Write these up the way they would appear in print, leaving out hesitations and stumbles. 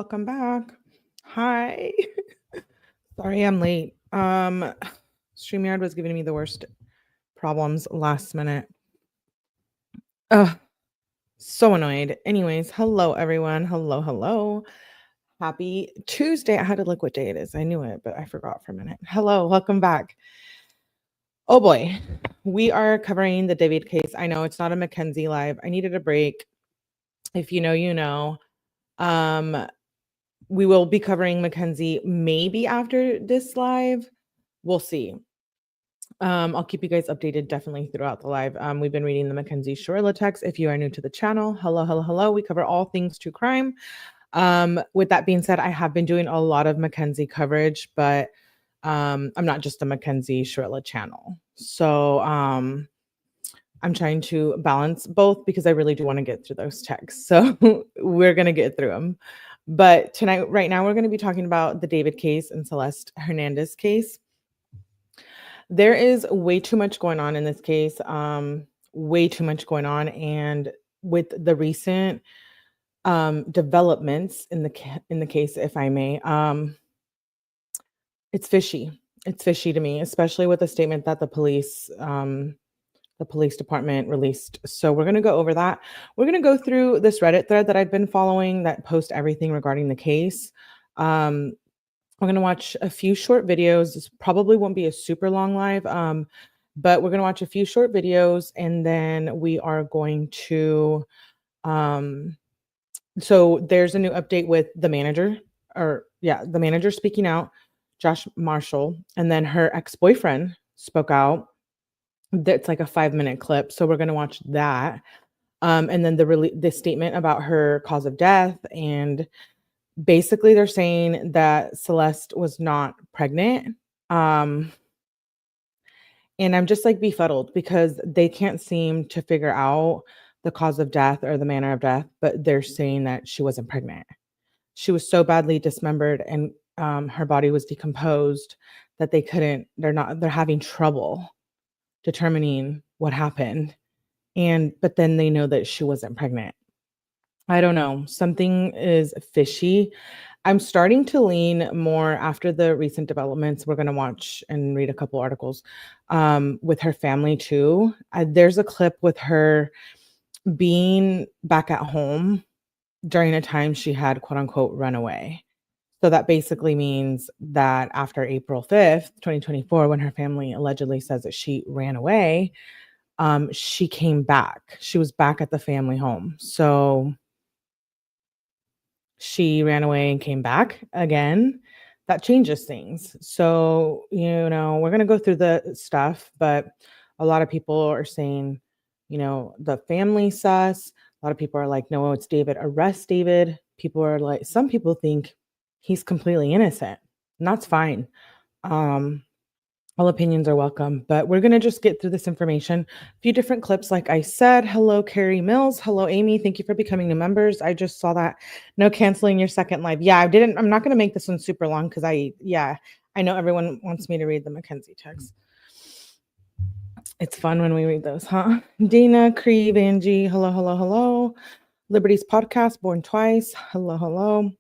welcome back. Hi. Sorry I'm late. StreamYard was giving me the worst problems last minute. Ugh, so annoyed. Anyways, hello everyone. Hello. Happy Tuesday. I had to look what day it is. I knew it, but I forgot for a minute. Hello, welcome back. Oh boy, we are covering the David case. I know it's not a Mackenzie live. I needed a break. If you know, you know. We will be covering Mackenzie maybe after this live. We'll see. I'll keep you guys updated definitely throughout the live. We've been reading the Mackenzie Shorilla text. If you are new to the channel, hello. We cover all things true crime. With that being said, I have been doing a lot of Mackenzie coverage, but I'm not just a Mackenzie Shorilla channel. So I'm trying to balance both because I really do want to get through those texts. So we're going to get through them. But tonight, right now, we're going to be talking about the David case and Celeste Hernandez case. There is way too much going on in this case, way too much going on. And with the recent developments in the case, if I may, it's fishy. It's fishy to me, especially with the statement that the police department released. So we're going to go over that. We're going to go through this Reddit thread that I've been following that post everything regarding the case. We're going to watch a few short videos. This probably won't be a super long live, but we're going to watch a few short videos, and then we are going to so there's a new update with the manager, the manager speaking out, Josh Marshall, and then her ex-boyfriend spoke out. That's like a 5-minute clip. So we're going to watch that. And then the statement about her cause of death. And basically they're saying that Celeste was not pregnant. And I'm just like befuddled because they can't seem to figure out the cause of death or the manner of death, but they're saying that she wasn't pregnant. She was so badly dismembered and her body was decomposed that they're having trouble determining what happened. But then they know that she wasn't pregnant. I don't know. Something is fishy. I'm starting to lean more after the recent developments. We're going to watch and read a couple articles with her family too. There's a clip with her being back at home during a time she had quote unquote run away. So that basically means that after April 5th, 2024, when her family allegedly says that she ran away, she came back. She was back at the family home. So she ran away and came back again. That changes things. So, we're going to go through the stuff, but a lot of people are saying, the family sus. A lot of people are like, no, it's David. Arrest David. Some people think he's completely innocent, and that's fine. All opinions are welcome, but we're going to just get through this information. A few different clips, like I said. Hello, Carrie Mills. Hello, Amy. Thank you for becoming new members. I just saw that. No canceling your second live. Yeah, I'm not going to make this one super long because I know everyone wants me to read the Mackenzie text. It's fun when we read those, huh? Dana, Creve, Angie. Hello. Liberty's podcast, Born Twice. Hello.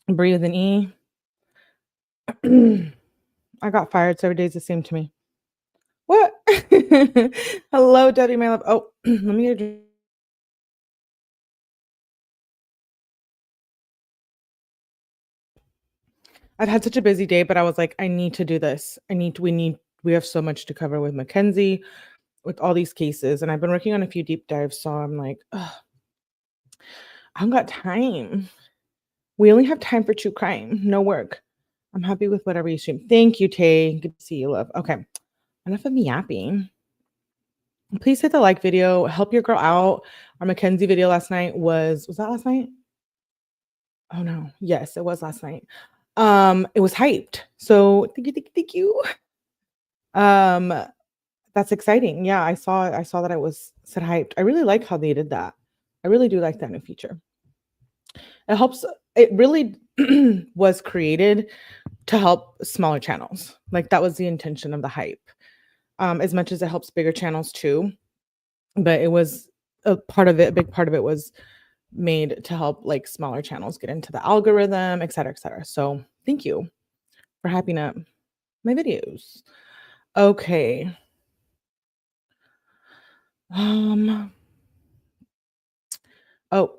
Bree with an E. I got fired, so every day's the same to me. What? Hello, Debbie, my love. Oh, let me get a drink. I've had such a busy day, but I was like, I need to do this. We have so much to cover with Mackenzie, with all these cases. And I've been working on a few deep dives. So I'm like, I don't got time. We only have time for true crime, no work. I'm happy with whatever you stream. Thank you, Tay. Good to see you, love. Okay. Enough of me yapping. Please hit the like video. Help your girl out. Our Mackenzie video last night was that last night? Oh no. Yes, it was last night. It was hyped. So thank you. That's exciting. Yeah, I saw that it was said hyped. I really like how they did that. I really do like that in the future. It helps. It really was created to help smaller channels. Like that was the intention of the hype. As much as it helps bigger channels too. But it was a big part of it was made to help like smaller channels get into the algorithm, et cetera, et cetera. So thank you for hyping up my videos. Okay. Oh,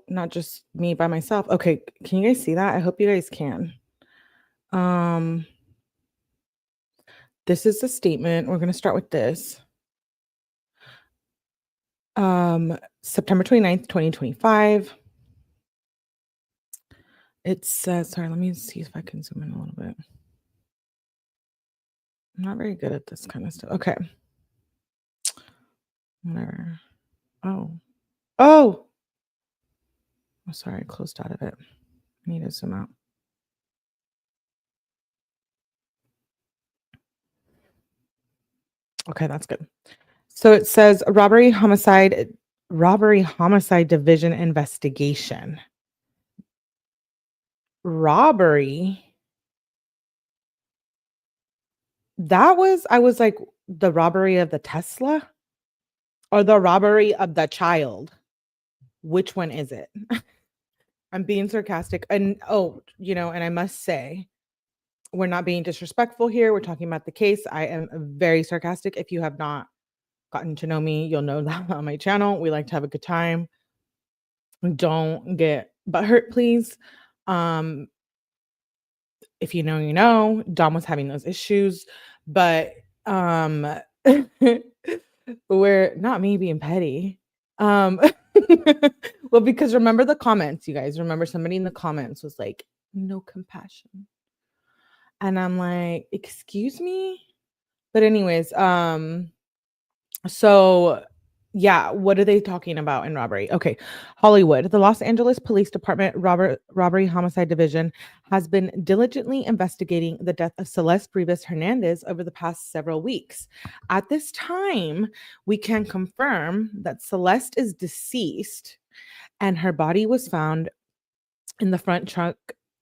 not just me by myself. Okay, can you guys see that? I hope you guys can. This is the statement. We're going to start with this. September 29th, 2025. It says, sorry, let me see if I can zoom in a little bit. I'm not very good at this kind of stuff. Okay. Whatever. Oh, sorry, I closed out of it. I need to zoom out. Okay, that's good. So it says robbery homicide division investigation. Robbery. I was like, the robbery of the Tesla or the robbery of the child. Which one is it? I'm being sarcastic. And and I must say, we're not being disrespectful here. We're talking about the case. I am very sarcastic. If you have not gotten to know me, you'll know that on my channel. We like to have a good time. Don't get butthurt, please. If you know, you know. Dom was having those issues, but we're not me being petty. Well, because remember the comments, you guys. Remember somebody in the comments was like, no compassion. And I'm like, excuse me? But anyways, so yeah, what are they talking about in robbery? Okay, Hollywood. The Los Angeles Police Department Robbery Homicide Division has been diligently investigating the death of Celeste Rivas Hernandez over the past several weeks. At this time, we can confirm that Celeste is deceased and her body was found in the front trunk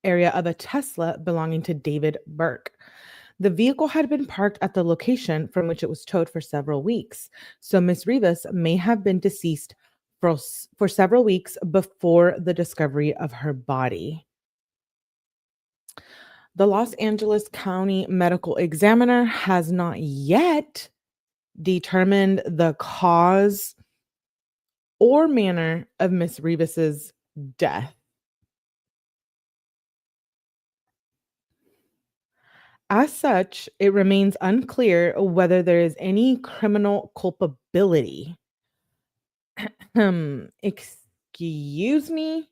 area of a Tesla belonging to David Burke. The vehicle had been parked at the location from which it was towed for several weeks, so Miss Rivas may have been deceased for several weeks before the discovery of her body. The Los Angeles County Medical Examiner has not yet determined the cause or manner of Miss Rivas's death. As such, it remains unclear whether there is any criminal culpability. Excuse me?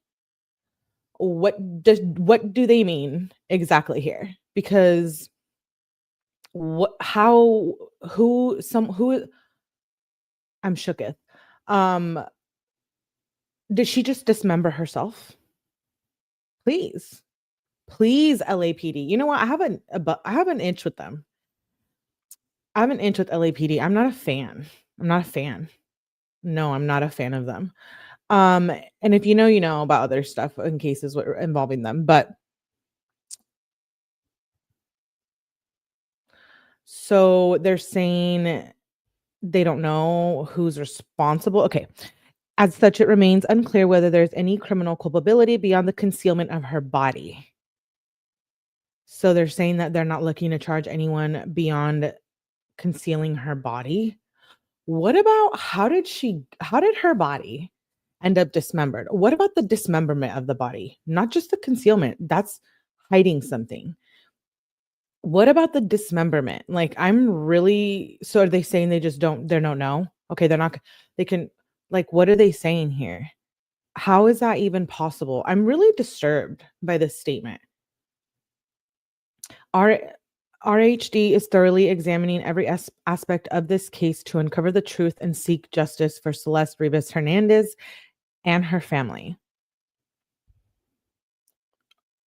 What do they mean exactly here? Because who I'm shooketh. Did she just dismember herself? Please. Please, LAPD. You know what? I have an inch with them. I have an inch with LAPD. I'm not a fan. No, I'm not a fan of them. And if you know about other stuff in cases involving them, but so they're saying they don't know who's responsible. Okay. As such, it remains unclear whether there's any criminal culpability beyond the concealment of her body. So they're saying that they're not looking to charge anyone beyond concealing her body. What about how did her body end up dismembered? What about the dismemberment of the body? Not just the concealment. That's hiding something. What about the dismemberment? Like, so are they saying they don't know? Okay, what are they saying here? How is that even possible? I'm really disturbed by this statement. RHD is thoroughly examining every aspect of this case to uncover the truth and seek justice for Celeste Rivas Hernandez and her family.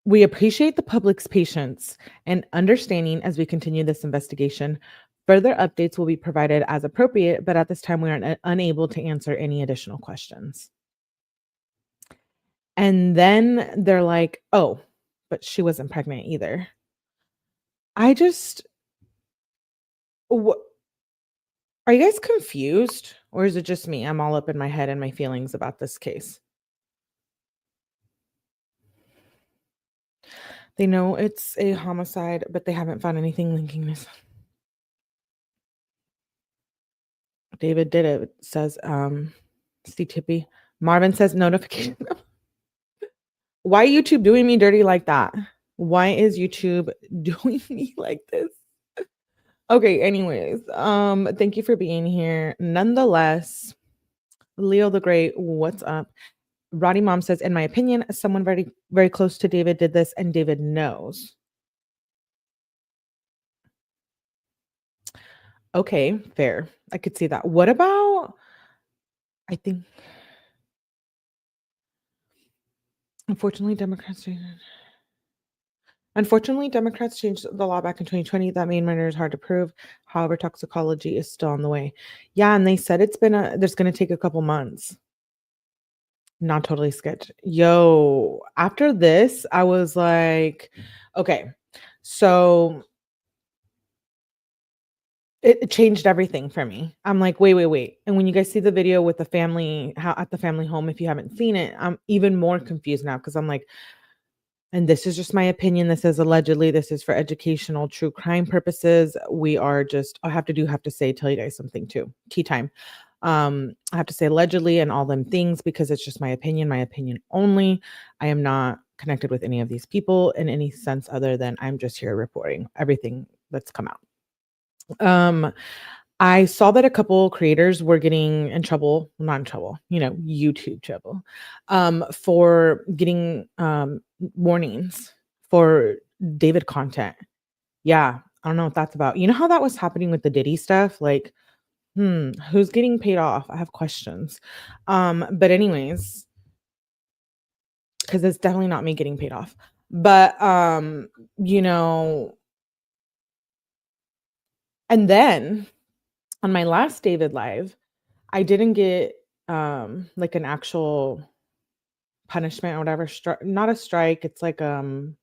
We appreciate the public's patience and understanding as we continue this investigation. Further updates will be provided as appropriate, but at this time we are unable to answer any additional questions. And then they're like, oh, but she wasn't pregnant either. Are you guys confused? Or is it just me? I'm all up in my head and my feelings about this case. They know it's a homicide, but they haven't found anything linking this. David did it, says Steve Tippy. Marvin says notification. Why YouTube doing me dirty like that? Why is YouTube doing me like this? Okay, anyways, thank you for being here. Nonetheless, Leo the Great, what's up? Roddy Mom says, in my opinion, someone very, very close to David did this, and David knows. Okay, fair. I could see that. What about, I think, unfortunately, Democrats changed the law back in 2020 that main murder is hard to prove. However, toxicology is still on the way. Yeah, and they said there's going to take a couple months. Not totally sketch. Yo, after this, I was like, okay, so it changed everything for me. I'm like, wait. And when you guys see the video with the family, how at the family home, if you haven't seen it, I'm even more confused now because I'm like, and this is just my opinion. This is allegedly, this is for educational true crime purposes. We are just, have to say, tell you guys something too. Tea time. I have to say allegedly and all them things because it's just my opinion only. I am not connected with any of these people in any sense other than I'm just here reporting everything that's come out. I saw that a couple creators were getting in trouble, not in trouble, YouTube trouble, for getting warnings for David content. Yeah, I don't know what that's about. You know how that was happening with the Diddy stuff? Like, who's getting paid off? I have questions. But anyways, because it's definitely not me getting paid off. But and then on my last David live, I didn't get like an actual punishment or whatever. Not a strike. It's like kind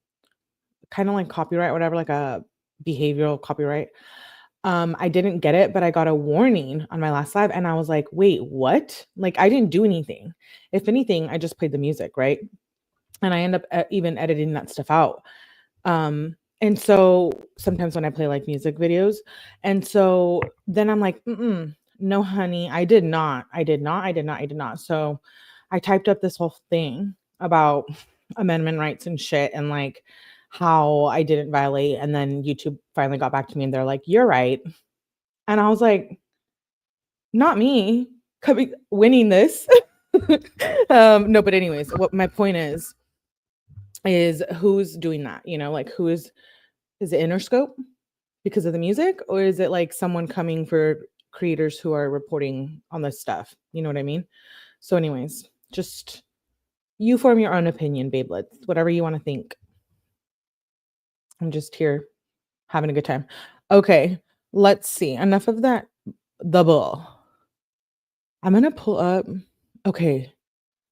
of like copyright, whatever, like a behavioral copyright. I didn't get it, but I got a warning on my last live, and I was like, wait, what? Like, I didn't do anything. If anything, I just played the music, right? And I end up even editing that stuff out. And so sometimes when I play like music videos, and so then I'm like, no, honey, I did not. So I typed up this whole thing about amendment rights and shit and like how I didn't violate. And then YouTube finally got back to me and they're like, you're right. And I was like, not me winning this. No, but anyways, what my point is who's doing that? Like is it Interscope because of the music, or is it like someone coming for creators who are reporting on this stuff? You know what I mean? So anyways, just you form your own opinion, babelets, whatever you want to think. I'm just here having a good time. Okay, let's see. Enough of that. The bull. I'm gonna pull up. Okay,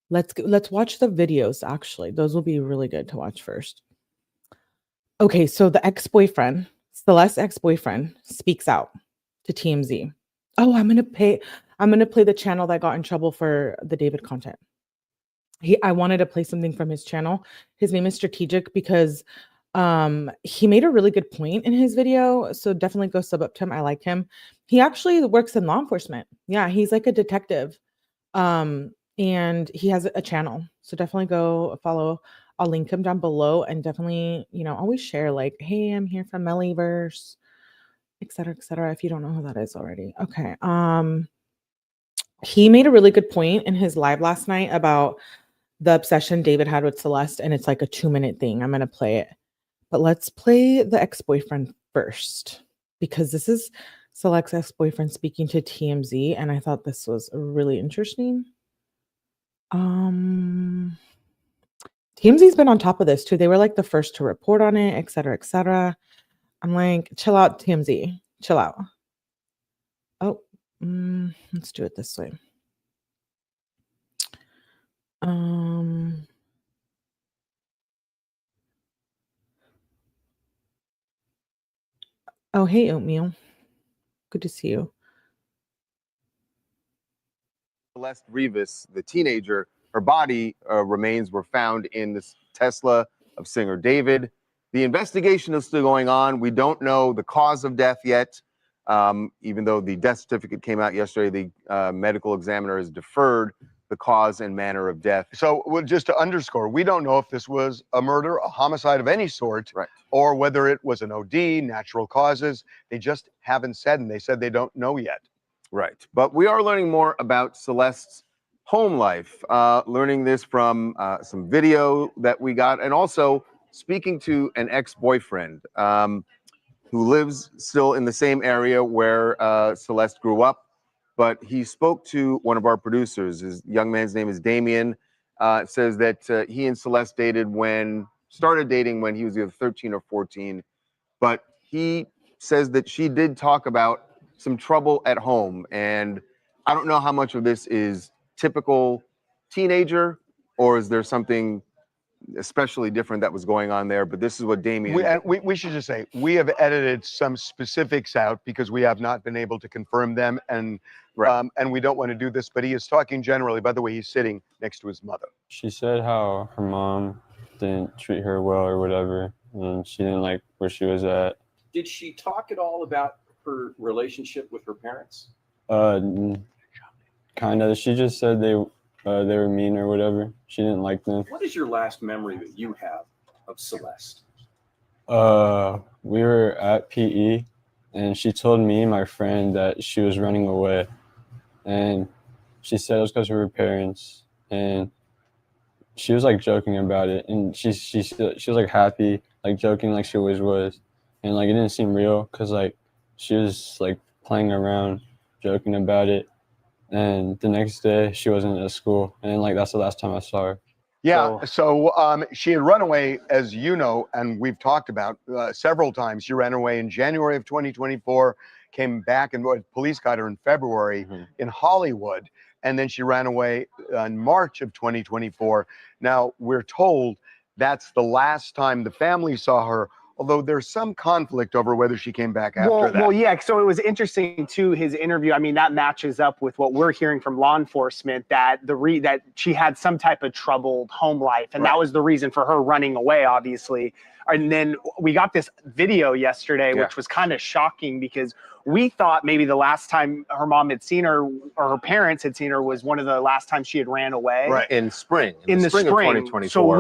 let's watch the videos. Actually, those will be really good to watch first. Okay, so the ex-boyfriend, Celeste's ex-boyfriend, speaks out to TMZ. Oh, I'm gonna play the channel that got in trouble for the David content. I wanted to play something from his channel. His name is Strategic because he made a really good point in his video. So definitely go sub up to him. I like him. He actually works in law enforcement. Yeah, he's like a detective. And he has a channel. So definitely go follow. I'll link him down below and definitely, always share like, hey, I'm here from Mellyverse, et cetera, if you don't know who that is already. Okay. He made a really good point in his live last night about the obsession David had with Celeste, and it's like a 2-minute thing. I'm going to play it. But let's play the ex-boyfriend first because this is Celeste's ex-boyfriend speaking to TMZ, and I thought this was really interesting. TMZ's been on top of this too. They were like the first to report on it, et cetera, et cetera. I'm like, chill out, TMZ. Chill out. Oh, let's do it this way. Oh, hey, Oatmeal. Good to see you. Celeste Rivas, the teenager, her body remains were found in this Tesla of singer David. The investigation is still going on. We don't know the cause of death yet. Even though the death certificate came out yesterday, the medical examiner has deferred the cause and manner of death. So just to underscore, we don't know if this was a murder, a homicide of any sort, Right. or whether it was an OD, natural causes. They just haven't said, and they said they don't know yet. Right. But we are learning more about Celeste's home life, learning this from some video that we got, and also speaking to an ex-boyfriend who lives still in the same area where Celeste grew up. But he spoke to one of our producers. His young man's name is Damien. Says that he and Celeste started dating when he was either 13 or 14. But he says that she did talk about some trouble at home. And I don't know how much of this is typical teenager, or is there something especially different that was going on there. But this is what Damien... We should just say, we have edited some specifics out because we have not been able to confirm them, and and we don't want to do this, but he is talking generally. By the way, he's sitting next to his mother. She said how her mom didn't treat her well or whatever, and she didn't like where she was at. Did she talk at all about her relationship with her parents? Kind of. She just said they were mean or whatever. She didn't like them. What is your last memory that you have of Celeste? We were at PE, and she told me and my friend that she was running away, and she said it was because of her parents, and she was like joking about it, and she was like happy, like joking like she always was, and like it didn't seem real because like she was like playing around, joking about it. And the next day she wasn't at school, and like that's the last time I saw her. Yeah, so she had run away, as you know, and we've talked about several times. She ran away in January of 2024, came back, and police got her in February in Hollywood, and then she ran away in March of 2024. Now, we're told that's the last time the family saw her, although there's some conflict over whether she came back after that. Well, yeah, so it was interesting too, his interview. I mean, that matches up with what we're hearing from law enforcement, that that she had some type of troubled home life, and that was the reason for her running away, obviously. And then we got this video yesterday, which was kind of shocking because we thought maybe the last time her mom had seen her or her parents had seen her was one of the last times she had ran away. Right, in spring. In the spring of 2024. So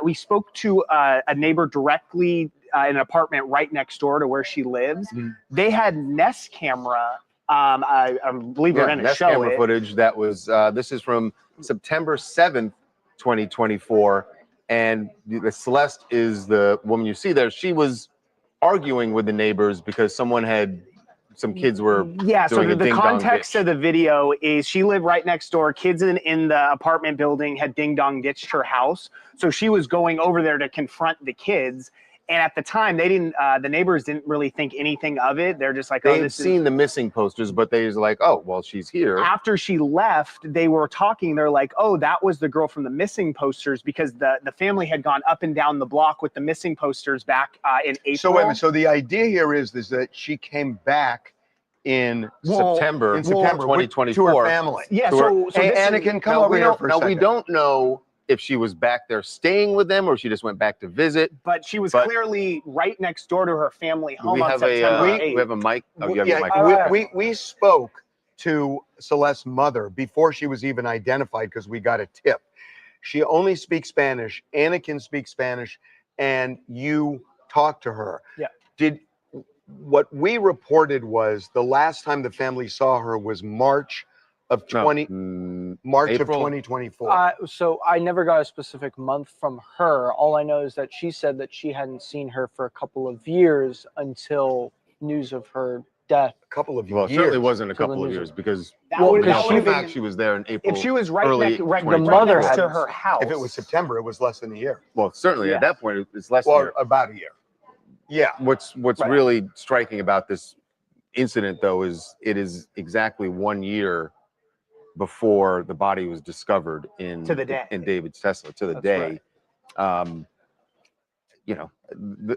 we spoke to a neighbor directly in an apartment right next door to where she lives. They had Nest camera. I believe we're going to show camera it. footage that was, this is from September 7th, 2024. And the Celeste is the woman you see there. She was arguing with the neighbors because some kids were so the context of the video is she lived right next door. Kids in the apartment building had ding-dong ditched her house. So she was going over there to confront the kids. And at the time, they didn't. The neighbors didn't really think anything of it. They're just like, they had seen the missing posters, but they was like, oh, well, she's here. After she left, they were talking. They're like, oh, that was the girl from the missing posters, because the family had gone up and down the block with the missing posters back in April. So wait a minute. So the idea here is that she came back in September 2024 to her family. Yeah. So Anakin, come over here for a second. We don't know if she was back there staying with them or she just went back to visit. But she was clearly right next door to her family home on September 8th. We have a mic. Oh, you have a mic. We spoke to Celeste's mother before she was even identified because we got a tip. She only speaks Spanish. Anakin speaks Spanish, and you talked to her. Yeah. What we reported was the last time the family saw her was March of 2024. So I never got a specific month from her. All I know is that she said that she hadn't seen her for a couple of years until news of her death. A couple of years. Well, it certainly wasn't a couple of years because she was there in April. If she was right next to her house. If it was September, it was less than a year. Well, certainly at that point, it's less than a year. About a year. Yeah. What's really striking about this incident, though, is it is exactly 1 year before the body was discovered in David's Tesla, to the day. You know,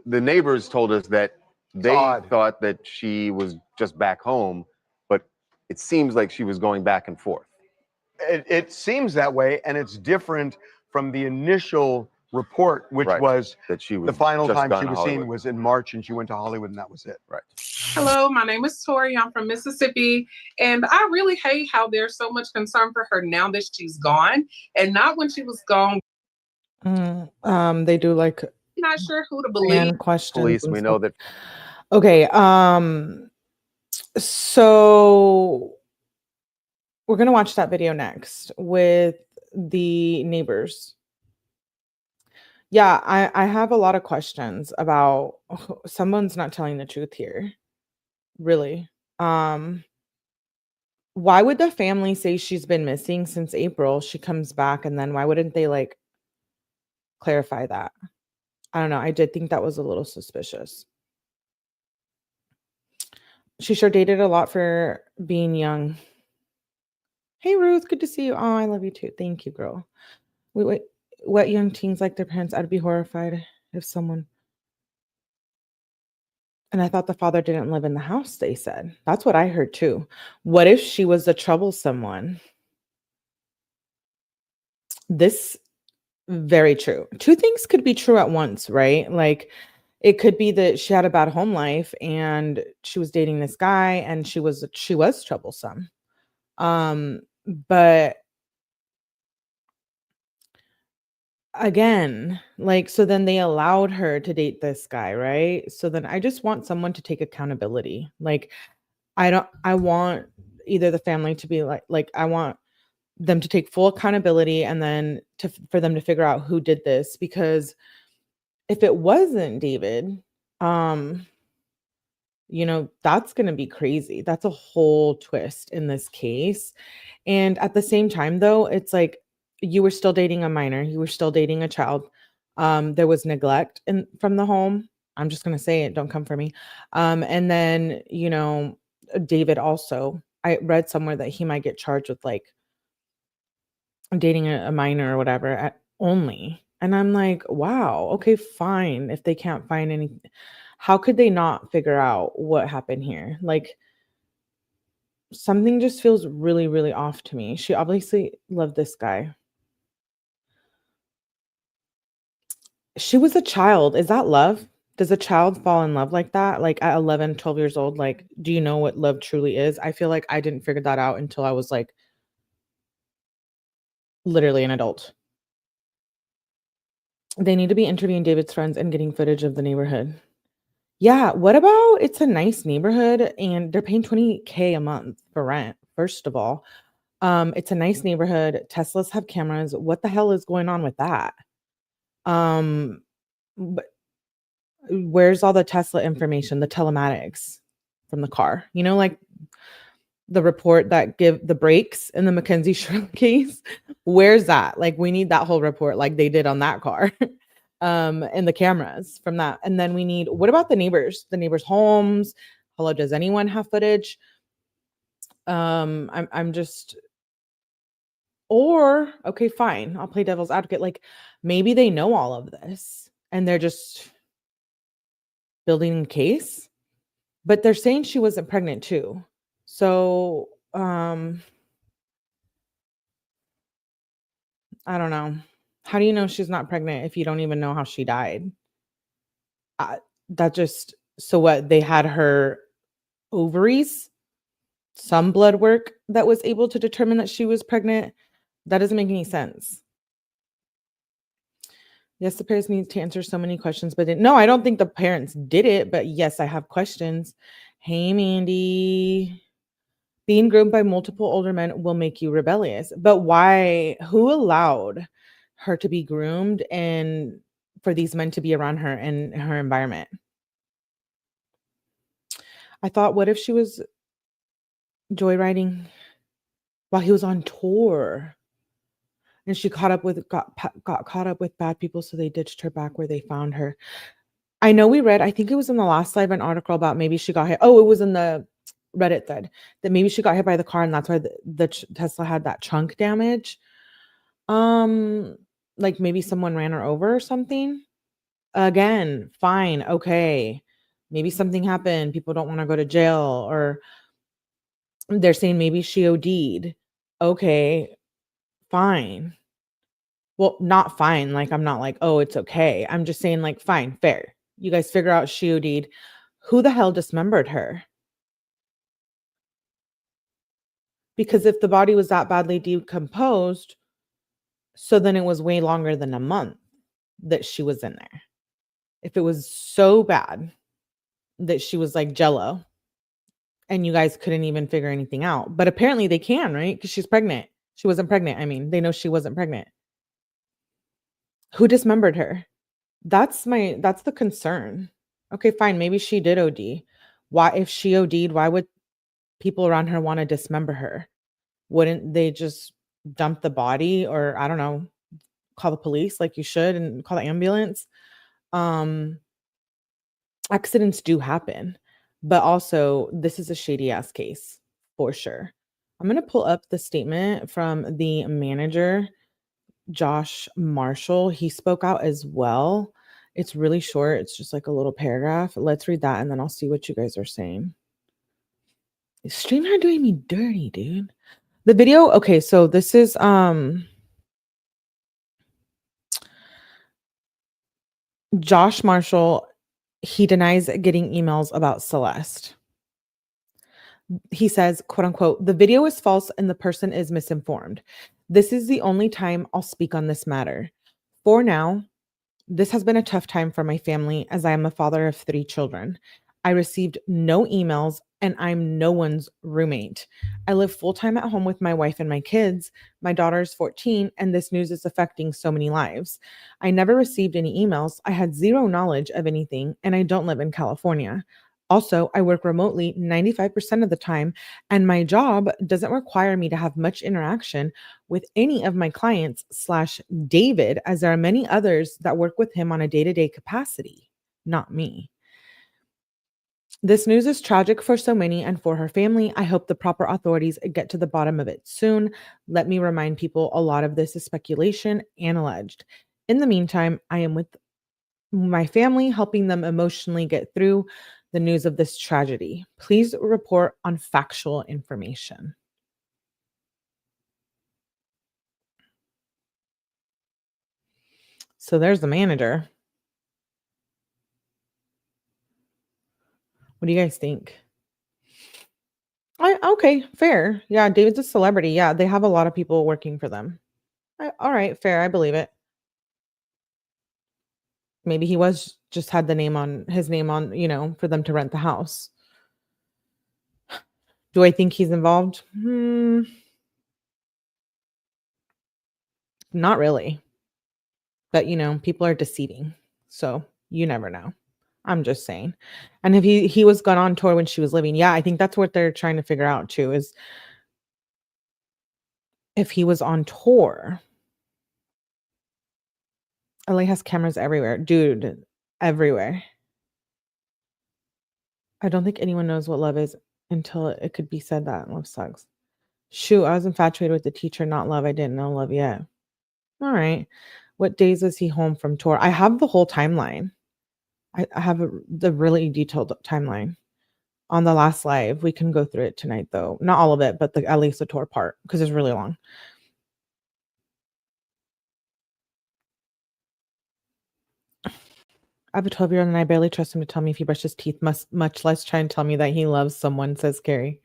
the neighbors told us that they thought that she was just back home, but it seems like she was going back and forth. It seems that way, and it's different from the initial report, which Right. was That she was the final just time gone she to was Hollywood. seen was in March, and she went to Hollywood, and that was it. Right. Hello, my name is Tori. I'm from Mississippi, and I really hate how there's so much concern for her now that she's gone, and not when she was gone. They do like Not sure who to believe. fan questions. Police, and we stuff. know that. Okay. So we're gonna watch that video next with the neighbors. Yeah, I have a lot of questions about someone's not telling the truth here. Really. Why would the family say she's been missing since April? She comes back, and then why wouldn't they like clarify that? I don't know. I did think that was a little suspicious. She sure dated a lot for being young. Hey, Ruth, good to see you. Oh, I love you too. Thank you, girl. Wait. What young teens like their parents? I'd be horrified if someone. And I thought the father didn't live in the house, they said. That's what I heard too. What if she was the troublesome one? This, very true. Two things could be true at once, right? Like, it could be that she had a bad home life and she was dating this guy and she was troublesome. But again, like, so then they allowed her to date this guy, right? So then I just want someone to take accountability. Like, I want either the family to be like I want them to take full accountability, and then for them to figure out who did this, because if it wasn't David, that's going to be crazy. That's a whole twist in this case. And at the same time, though, it's like you were still dating a minor. You were still dating a child. There was neglect from the home. I'm just going to say it. Don't come for me. And then, David also, I read somewhere that he might get charged with like dating a minor or whatever only. And I'm like, wow, okay, fine. If they can't find anything, how could they not figure out what happened here? Like, something just feels really, really off to me. She obviously loved this guy. She was a child. Is that love? Does a child fall in love like that? Like at 11, 12 years old? Like, do you know what love truly is? I feel like I didn't figure that out until I was like literally an adult. They need to be interviewing David's friends and getting footage of the neighborhood. Yeah, what about it's a nice neighborhood and they're paying $20,000 a month for rent, first of all. It's a nice neighborhood. Teslas have cameras. What the hell is going on with that? But where's all the Tesla information, the telematics from the car? Like the report that give the brakes in the Mackenzie Shirley case. Where's that? Like, we need that whole report like they did on that car. And the cameras from that. And then we need, what about the neighbors' homes? Hello, does anyone have footage? I'm just, or okay, fine, I'll play devil's advocate. Like, maybe they know all of this and they're just building a case, but they're saying she wasn't pregnant too. So I don't know. How do you know she's not pregnant if you don't even know how she died? So what, they had her ovaries, some blood work that was able to determine that she was pregnant? That doesn't make any sense. Yes, the parents need to answer so many questions, but no, I don't think the parents did it, but yes, I have questions. Hey, Mandy. Being groomed by multiple older men will make you rebellious. But why? Who allowed her to be groomed and for these men to be around her in her environment? I thought, what if she was joyriding while he was on tour and she got caught up with bad people, so they ditched her back where they found her? I know we read, I think it was in the last live, an article about maybe she got hit. Oh, it was in the Reddit thread that maybe she got hit by the car and that's why the Tesla had that trunk damage. Like maybe someone ran her over or something. Again, fine, okay, maybe something happened, people don't want to go to jail, or they're saying maybe she OD'd. Okay, fine. Well, not fine. Like, I'm not like, oh, it's okay. I'm just saying, like, fine, fair. You guys figure out she OD'd. Who the hell dismembered her? Because if the body was that badly decomposed, so then it was way longer than a month that she was in there. If it was so bad that she was like Jello and you guys couldn't even figure anything out. But apparently they can, right? Because she's pregnant. She wasn't pregnant. I mean, they know she wasn't pregnant. Who dismembered her? That's the concern. Okay, fine. Maybe she did OD. Why, if she OD'd, why would people around her want to dismember her? Wouldn't they just dump the body, or I don't know, call the police like you should and call the ambulance? Accidents do happen, but also this is a shady ass case for sure. I'm going to pull up the statement from the manager, Josh Marshall. He spoke out as well. It's really short. It's just like a little paragraph. Let's read that and then I'll see what you guys are saying. Stream not doing me dirty, dude. The video, okay, so this is Josh Marshall. He denies getting emails about Celeste. He says, quote unquote, the video is false and the person is misinformed. This is the only time I'll speak on this matter. For now, this has been a tough time for my family as I am a father of 3 children. I received no emails and I'm no one's roommate. I live full-time at home with my wife and my kids. My daughter is 14 and this news is affecting so many lives. I never received any emails. I had zero knowledge of anything and I don't live in California. Also, I work remotely 95% of the time, and my job doesn't require me to have much interaction with any of my clients / David, as there are many others that work with him on a day-to-day capacity, not me. This news is tragic for so many and for her family. I hope the proper authorities get to the bottom of it soon. Let me remind people a lot of this is speculation and alleged. In the meantime, I am with my family, helping them emotionally get through the news of this tragedy. Please report on factual information. So there's the manager. What do you guys think? Okay, fair. Yeah, David's a celebrity. Yeah, they have a lot of people working for them. All right, fair. I believe it. Maybe he was just had his name on, for them to rent the house. Do I think he's involved? Not really. But, people are deceiving. So you never know. I'm just saying. And if he was gone on tour when she was living, yeah, I think that's what they're trying to figure out too, is if he was on tour. LA has cameras everywhere. Dude, everywhere. I don't think anyone knows what love is until it could be said that love sucks. Shoot, I was infatuated with the teacher, not love. I didn't know love yet. All right. What days was he home from tour? I have the whole timeline. I have the really detailed timeline on the last live. We can go through it tonight, though. Not all of it, but at least the tour part, because it's really long. I have a 12-year-old and I barely trust him to tell me if he brushes teeth, much less try and tell me that he loves someone, says Carrie.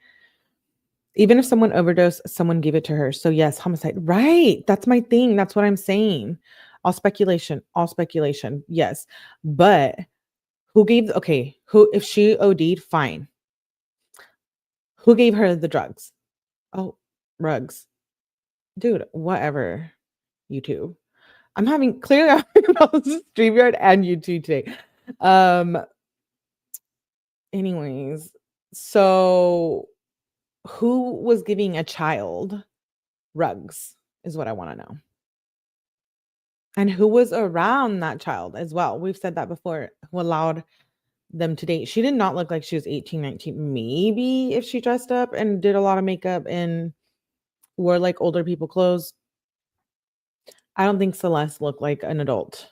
Even if someone overdosed, someone gave it to her. So yes, homicide. Right. That's my thing. That's what I'm saying. All speculation. Yes. But if she OD'd, fine. Who gave her the drugs? Oh, rugs. Dude, whatever. YouTube. I'm having StreamYard and YouTube today. Anyways, so who was giving a child rugs is what I want to know. And who was around that child as well. We've said that before, who allowed them to date. She did not look like she was 18, 19. Maybe if she dressed up and did a lot of makeup and wore like older people clothes. I don't think Celeste looked like an adult.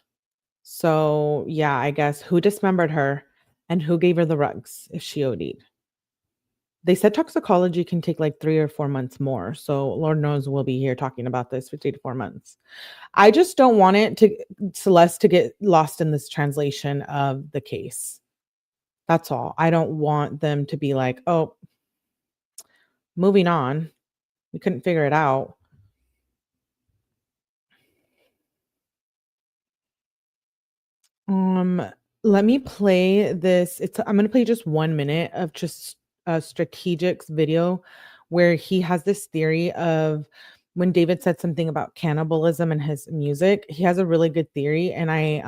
So yeah, I guess who dismembered her and who gave her the rugs if she OD'd? They said toxicology can take like 3 or 4 months more. So Lord knows we'll be here talking about this for 3 to 4 months. I just don't want Celeste to get lost in this translation of the case. That's all. I don't want them to be like, oh, moving on. We couldn't figure it out. Let me play this. I'm going to play just 1 minute of just Strategic's video where he has this theory of when David said something about cannibalism in his music. He has a really good theory, and I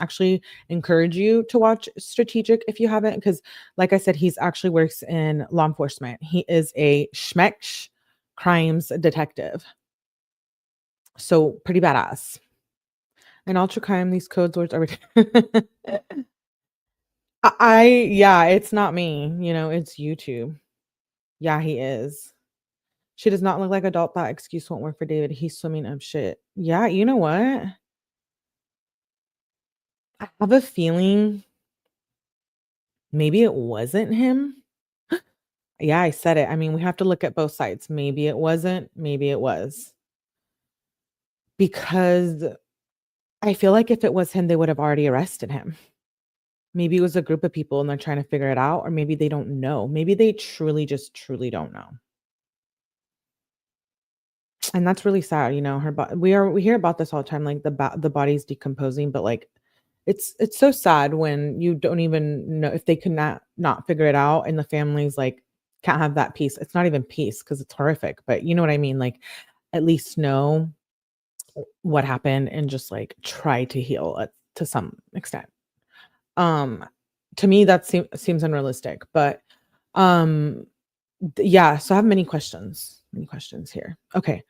actually encourage you to watch Strategic if you haven't, because like I said, he's actually works in law enforcement. He is a schmech crimes detective. So pretty badass. And ultra-crime, these code words are yeah, it's not me, it's YouTube. Yeah, he is. She does not look like adult. That excuse won't work for David. He's swimming up shit. Yeah, you know what? I have a feeling maybe it wasn't him. Yeah, I said it. I mean, we have to look at both sides. Maybe it wasn't, maybe it was. Because I feel like if it was him, they would have already arrested him. Maybe it was a group of people and they're trying to figure it out, or maybe they don't know. Maybe they truly don't know. And that's really sad, we hear about this all the time, like the body's decomposing, but like it's so sad when you don't even know if they could not figure it out, and the families like can't have that peace. It's not even peace because it's horrific, but you know what I mean? Like at least know what happened and just like try to heal it to some extent. To me that seems unrealistic, but yeah, so I have many questions here. Okay,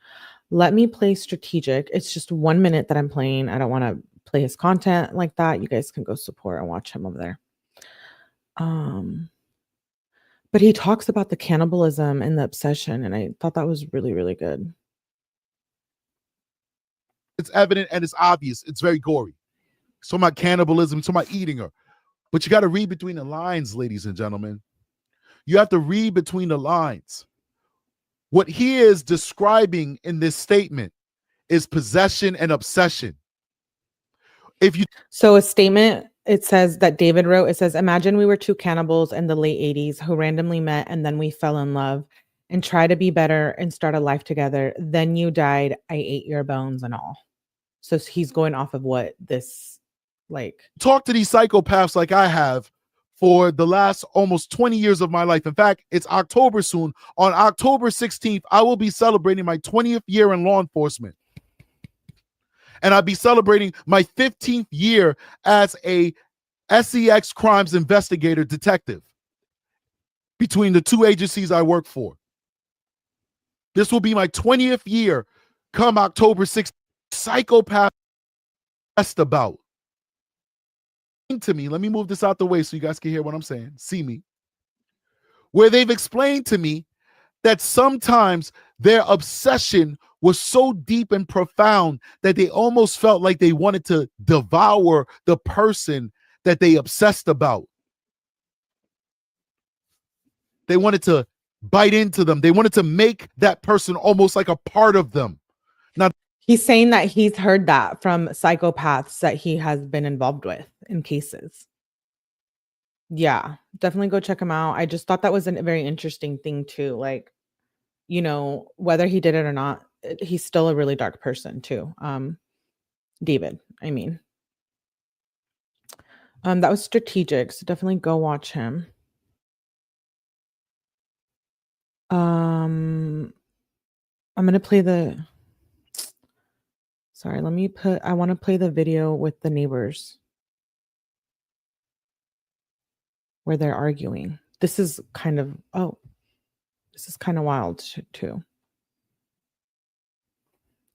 let me play Strategic. It's just 1 minute that I'm playing. I don't want to play his content like that. You guys can go support and watch him over there. But he talks about the cannibalism and the obsession, and I thought that was really, really good. It's evident and it's obvious. It's very gory. So my cannibalism, so my eating her. But you got to read between the lines, ladies and gentlemen. You have to read between the lines. What he is describing in this statement is possession and obsession. So a statement, it says that David wrote, it says, imagine we were 2 cannibals in the late 80s who randomly met and then we fell in love and try to be better and start a life together. Then you died. I ate your bones and all. So he's going off of what this talk to these psychopaths like I have for the last almost 20 years of my life. In fact, it's October soon. On October 16th, I will be celebrating my 20th year in law enforcement. And I'll be celebrating my 15th year as a SEX crimes investigator detective between the 2 agencies I work for. This will be my 20th year come October 6th. Psychopath about to me. Let me move this out the way so you guys can hear what I'm saying. See me. Where they've explained to me that sometimes their obsession was so deep and profound that they almost felt like they wanted to devour the person that they obsessed about. They wanted to bite into them. They wanted to make that person almost like a part of them. Now, he's saying that he's heard that from psychopaths that he has been involved with in cases. Yeah, definitely go check him out. I just thought that was a very interesting thing too. Like, whether he did it or not, he's still a really dark person too. David, I mean. That was Strategic, so definitely go watch him. I'm gonna play the sorry, I want to play the video with the neighbors where they're arguing. This is kind of wild too.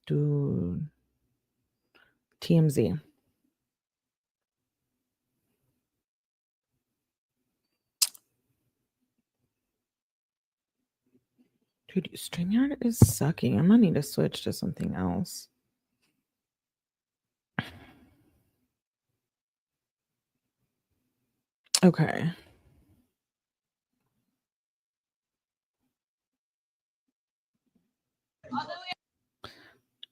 Dude. TMZ. Dude, StreamYard is sucking. I'm gonna need to switch to something else. Okay.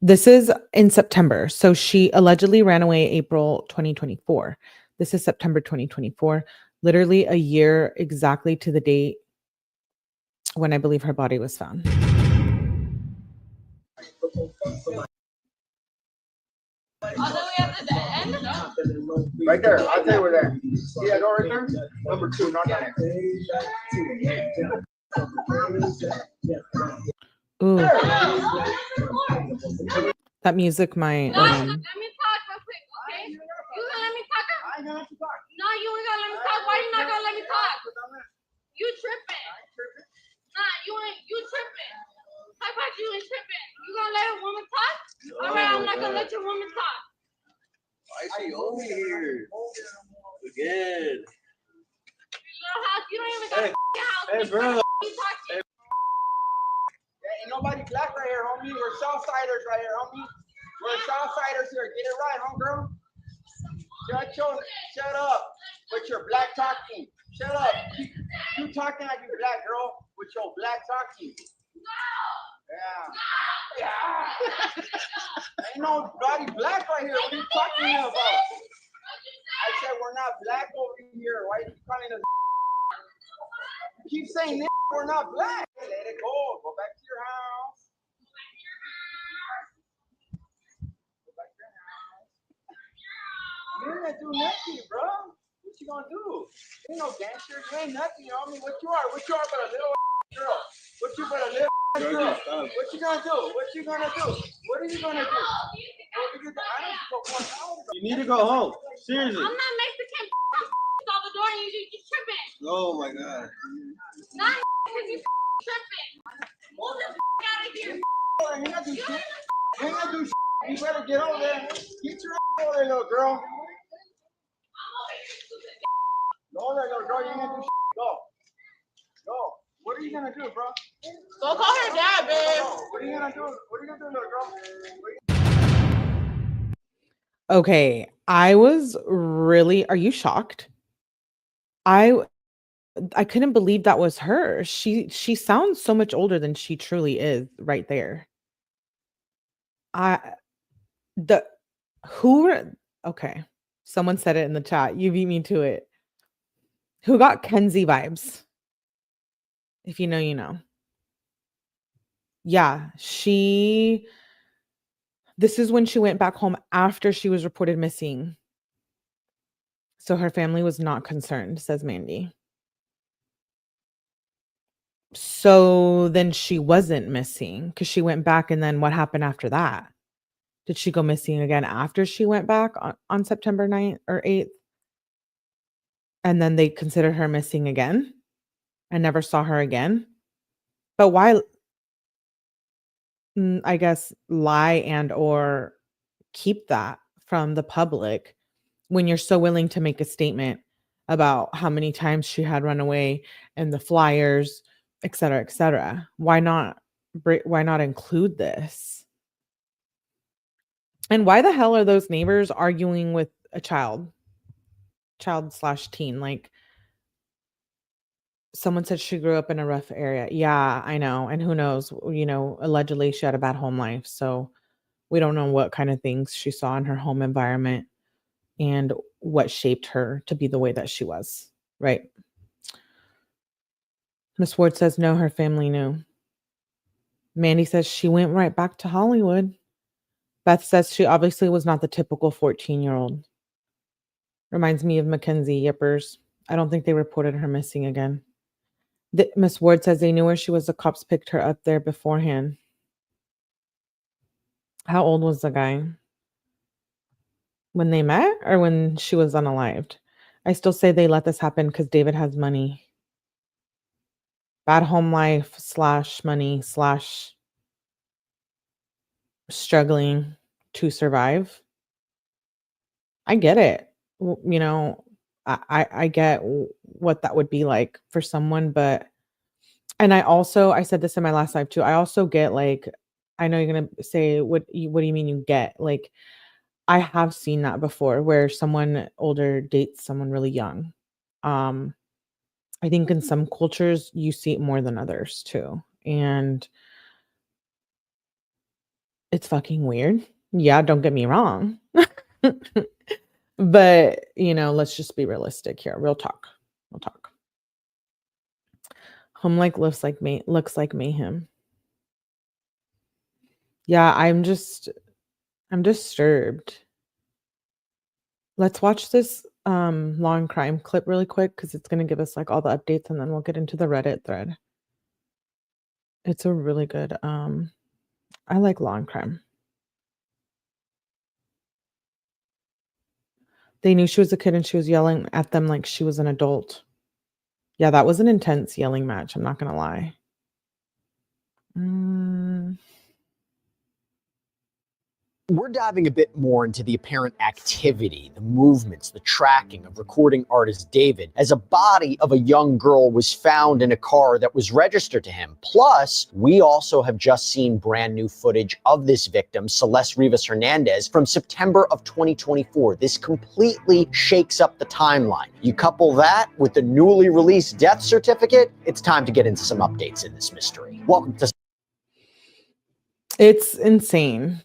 This is in September. So she allegedly ran away April 2024. This is September 2024, literally a year exactly to the date when I believe her body was found. Right there. I'll tell you where that. See that door right there? Number 2, not that. Ooh. That music might Let me talk real quick, okay? You gonna let me talk? I ain't gonna let you talk. No, you ain't gonna let me talk. Why you not gonna let me talk? You tripping. Nah, you tripping. How about you ain't tripping? You gonna let a woman talk? All right, I'm not gonna let your woman talk. Why is she over here? Good. Little house, you don't even got a house. Hey, bro. You talk to Ain't nobody black right here, homie. We're Southsiders right here, homie. We're Southsiders here. Get it right, homegirl. Shut up with your black talking. Shut up. You talking like you black, girl, with your black talking. Yeah. Ain't nobody black right here. What are you talking about? I said we're not black over here. Why are you calling us? You keep saying this, we're not black. Let it go. Go back to your house. Go back to your house. You ain't gonna do nothing, bro. What you gonna do? You ain't no gangster. You ain't nothing, homie. What you are? What you are but a little girl? What you but a little girl? What you gonna do? What you gonna do? What are you gonna do? You need to go home. Seriously. I'm not Mexican. Stop the door and you tripping. Oh my God. Not because you tripping. Move the out of here. You ain't gonna do shit. You ain't gonna do shit. You better get over there. Get your over there, little girl. Go there, little girl. You ain't gonna do shit. Go. Go. What are you gonna do, bro? Go call her dad, babe. What are you gonna do? What are you gonna do, little girl? Okay, I was really, are you shocked? I couldn't believe that was her. She sounds so much older than she truly is right there. Okay. Someone said it in the chat. You beat me to it. Who got 𝐤𝐥𝐥𝐲 vibes? If you know, you know. Yeah, this is when she went back home after she was reported missing. So her family was not concerned, says Mandy. So then she wasn't missing because she went back, and then what happened after that? Did she go missing again after she went back on September 9th or 8th? And then they considered her missing again and never saw her again? But why, I guess, lie and or keep that from the public when you're so willing to make a statement about how many times she had run away and the flyers, et cetera, et cetera? Why not include this? And why the hell are those neighbors arguing with a child/teen? Like, someone said she grew up in a rough area. Yeah, I know. And who knows, allegedly she had a bad home life. So we don't know what kind of things she saw in her home environment and what shaped her to be the way that she was, right? Miss Ward says, no, her family knew. Mandy says she went right back to Hollywood. Beth says she obviously was not the typical 14-year-old. Reminds me of Mackenzie Yippers. I don't think they reported her missing again. Miss Ward says they knew where she was. The cops picked her up there beforehand. How old was the guy? When they met or when she was unalived? I still say they let this happen because David has money. Bad home life / money / struggling to survive. I get it. I get what that would be like for someone, and I said this in my last live too. I also get, like, I know you're going to say, what do you mean you get? Like, I have seen that before where someone older dates someone really young. I think in some cultures you see it more than others too. And It's fucking weird. Yeah, don't get me wrong. But, you know, let's just be realistic here. Real talk. Real talk. Home like looks like mayhem. Yeah, I'm disturbed. Let's watch this law and crime clip really quick because it's gonna give us like all the updates and then we'll get into the Reddit thread. It's a really good I like law and crime. They knew she was a kid and she was yelling at them like she was an adult. Yeah, that was an intense yelling match. I'm not gonna lie. We're diving a bit more into the apparent activity, the movements, the tracking of recording artist David, as a body of a young girl was found in a car that was registered to him. Plus, we also have just seen brand new footage of this victim, Celeste Rivas Hernandez, from September of 2024. This completely shakes up the timeline. You couple that with the newly released death certificate, it's time to get into some updates in this mystery. Welcome to... It's insane.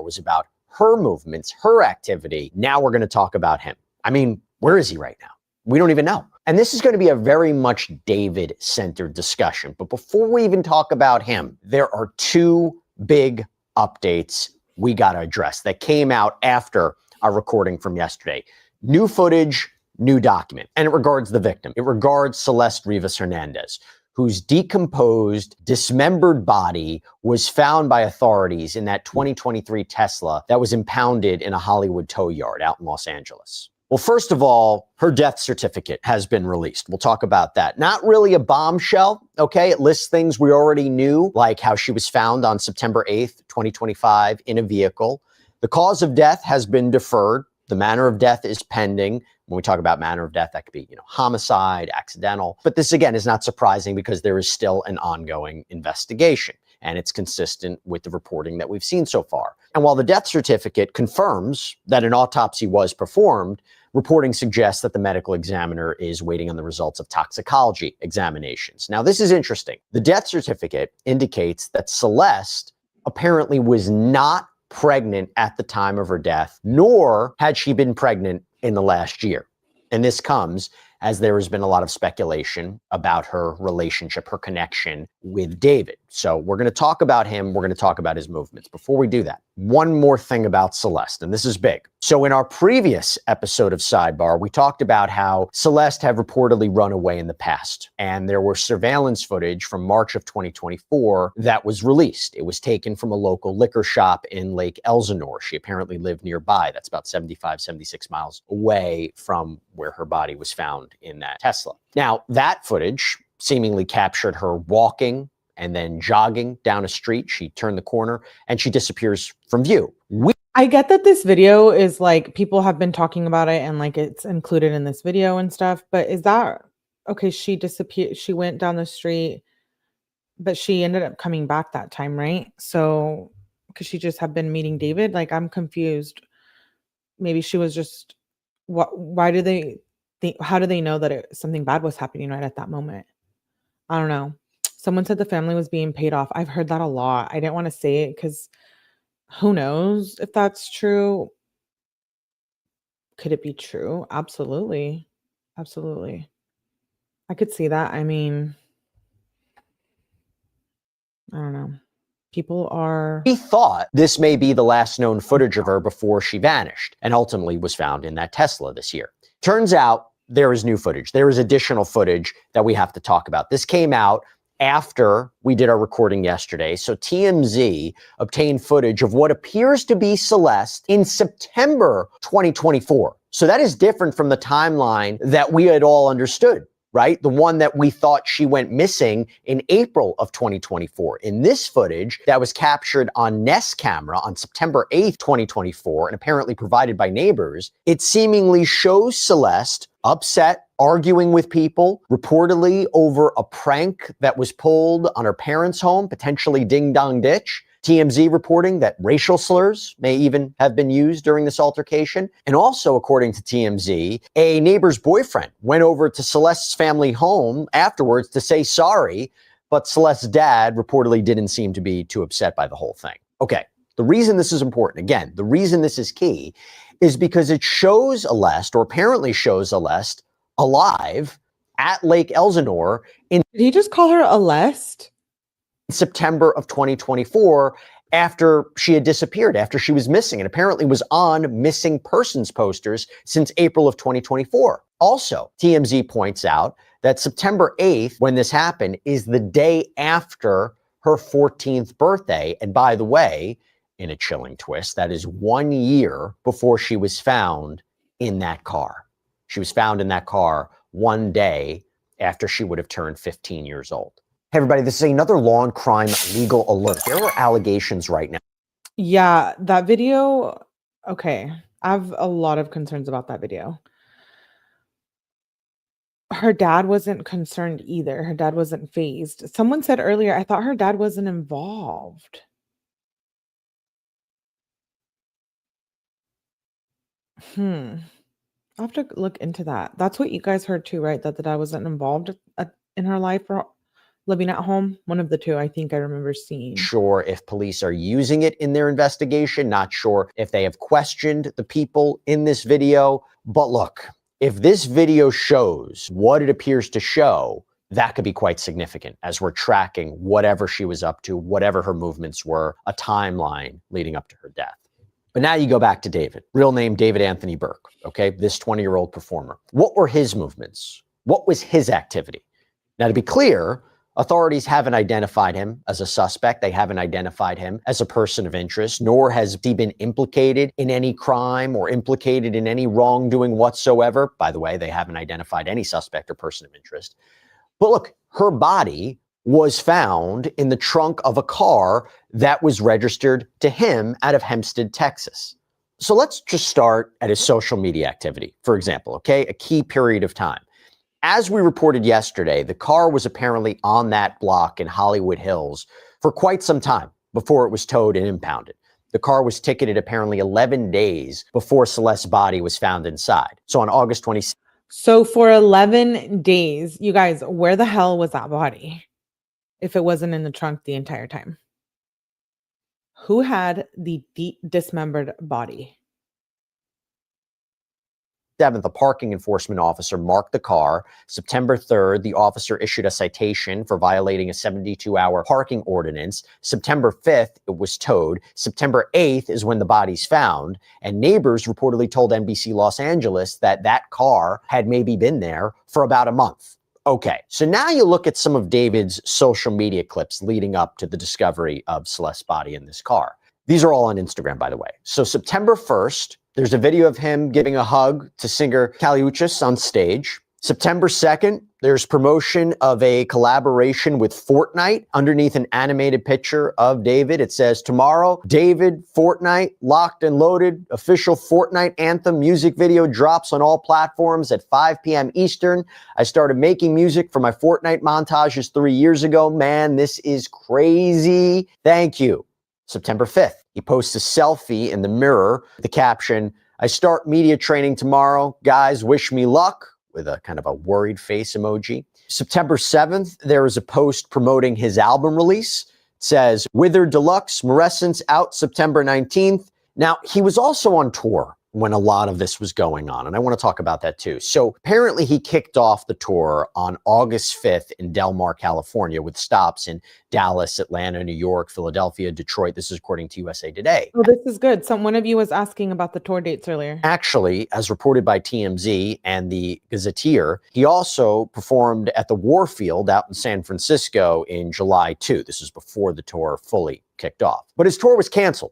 Was about her movements, her activity. Now we're going to talk about him. I mean, where is he right now? We don't even know. And this is going to be a very much David-centered discussion. But before we even talk about him, there are two big updates we got to address that came out after our recording from yesterday. New footage, new document. And it regards the victim. It regards Celeste Rivas Hernandez, whose decomposed, dismembered body was found by authorities in that 2023 Tesla that was impounded in a Hollywood tow yard out in Los Angeles. Well, first of all, her death certificate has been released. We'll talk about that. Not really a bombshell, okay? It lists things we already knew, like how she was found on September 8th, 2025 in a vehicle. The cause of death has been deferred. The manner of death is pending. When we talk about manner of death, that could be, homicide, accidental. But this, again, is not surprising because there is still an ongoing investigation, and it's consistent with the reporting that we've seen so far. And while the death certificate confirms that an autopsy was performed, reporting suggests that the medical examiner is waiting on the results of toxicology examinations. Now, this is interesting. The death certificate indicates that Celeste apparently was not pregnant at the time of her death, nor had she been pregnant in the last year. And this comes as there has been a lot of speculation about her relationship, her connection with David. So we're going to talk about him. We're going to talk about his movements. Before we do that, one more thing about Celeste, and this is big. So in our previous episode of Sidebar, we talked about how Celeste had reportedly run away in the past. And there were surveillance footage from March of 2024 that was released. It was taken from a local liquor shop in Lake Elsinore. She apparently lived nearby. That's about 75, 76 miles away from where her body was found in that Tesla. Now, that footage seemingly captured her walking and then jogging down a street. She turned the corner and she disappears from view. I get that this video is like, people have been talking about it and like it's included in this video and stuff, but is that okay? She disappeared, she went down the street, but she ended up coming back that time, right? So because she just had been meeting David, like I'm confused. Maybe she was just, why do they think, how do they know that something bad was happening right at that moment? I don't know. Someone said the family was being paid off. I've heard that a lot. I didn't want to say it because who knows if that's true. Could it be true? Absolutely. Absolutely. I could see that. I mean, I don't know. People are... We thought this may be the last known footage of her before she vanished and ultimately was found in that Tesla this year. Turns out there is new footage. There is additional footage that we have to talk about. This came out after we did our recording yesterday. So TMZ obtained footage of what appears to be Celeste in September 2024. So that is different from the timeline that we had all understood, right? The one that we thought she went missing in April of 2024. In this footage that was captured on Nest camera on September 8th, 2024, and apparently provided by neighbors, it seemingly shows Celeste upset, arguing with people, reportedly over a prank that was pulled on her parents' home, potentially Ding Dong Ditch. TMZ reporting that racial slurs may even have been used during this altercation. And also, according to TMZ, a neighbor's boyfriend went over to Celeste's family home afterwards to say sorry, but Celeste's dad reportedly didn't seem to be too upset by the whole thing. Okay, the reason this is important, again, the reason this is key is because it shows Celeste, or apparently shows Celeste, alive at Lake Elsinore in Did he just call her Celeste? September of 2024 after she had disappeared, after she was missing, and apparently was on missing persons posters since April of 2024. Also, TMZ points out that September 8th, when this happened, is the day after her 14th birthday. And by the way, in a chilling twist, that is 1 year before she was found in that car. She was found in that car one day after she would have turned 15 years old. Hey, everybody, this is another law and crime legal alert. There are allegations right now. Yeah, that video. Okay. I have a lot of concerns about that video. Her dad wasn't concerned either. Her dad wasn't fazed. Someone said earlier, I thought her dad wasn't involved. I'll have to look into that. That's what you guys heard too, right? That the dad wasn't involved in her life or living at home. One of the two, I think I remember seeing. Sure if police are using it in their investigation, not sure if they have questioned the people in this video. But look, if this video shows what it appears to show, that could be quite significant as we're tracking whatever she was up to, whatever her movements were, a timeline leading up to her death. But now you go back to David, real name David Anthony Burke, okay? This 20-year-old performer. What were his movements? What was his activity? Now, to be clear, authorities haven't identified him as a suspect. They haven't identified him as a person of interest, nor has he been implicated in any crime or implicated in any wrongdoing whatsoever. By the way, they haven't identified any suspect or person of interest. But look, her body was found in the trunk of a car that was registered to him out of Hempstead, Texas. So let's just start at his social media activity, for example, okay? A key period of time. As we reported yesterday, the car was apparently on that block in Hollywood Hills for quite some time before it was towed and impounded. The car was ticketed apparently 11 days before Celeste's body was found inside. So on August 26th. So for 11 days, you guys, where the hell was that body? If it wasn't in the trunk the entire time? Who had the dismembered body? 7th, a parking enforcement officer marked the car. September 3rd, the officer issued a citation for violating a 72-hour parking ordinance. September 5th, it was towed. September 8th is when the body's found. And neighbors reportedly told NBC Los Angeles that that car had maybe been there for about a month. Okay, so now you look at some of David's social media clips leading up to the discovery of Celeste's body in this car. These are all on Instagram, by the way. So September 1st, there's a video of him giving a hug to singer 𝐤𝐥𝐥𝐲 on stage. September 2nd, there's promotion of a collaboration with Fortnite. Underneath an animated picture of David, it says, tomorrow, David, Fortnite, locked and loaded. Official Fortnite anthem music video drops on all platforms at 5 p.m. Eastern. I started making music for my Fortnite montages 3 years ago. Man, this is crazy. Thank you. September 5th, he posts a selfie in the mirror, the caption, I start media training tomorrow. Guys, wish me luck, with a kind of a worried face emoji. September 7th, there is a post promoting his album release. It says, Wither Deluxe, Morescence out September 19th. Now, he was also on tour when a lot of this was going on, and I want to talk about that too. So apparently he kicked off the tour on August 5th in Del Mar, California, with stops in Dallas, Atlanta, New York, Philadelphia, Detroit. This is according to USA Today. Well, this is good. One of you was asking about the tour dates earlier. Actually, as reported by TMZ and the Gazetteer, he also performed at the Warfield out in San Francisco in July 2. This is before the tour fully kicked off. But his tour was canceled.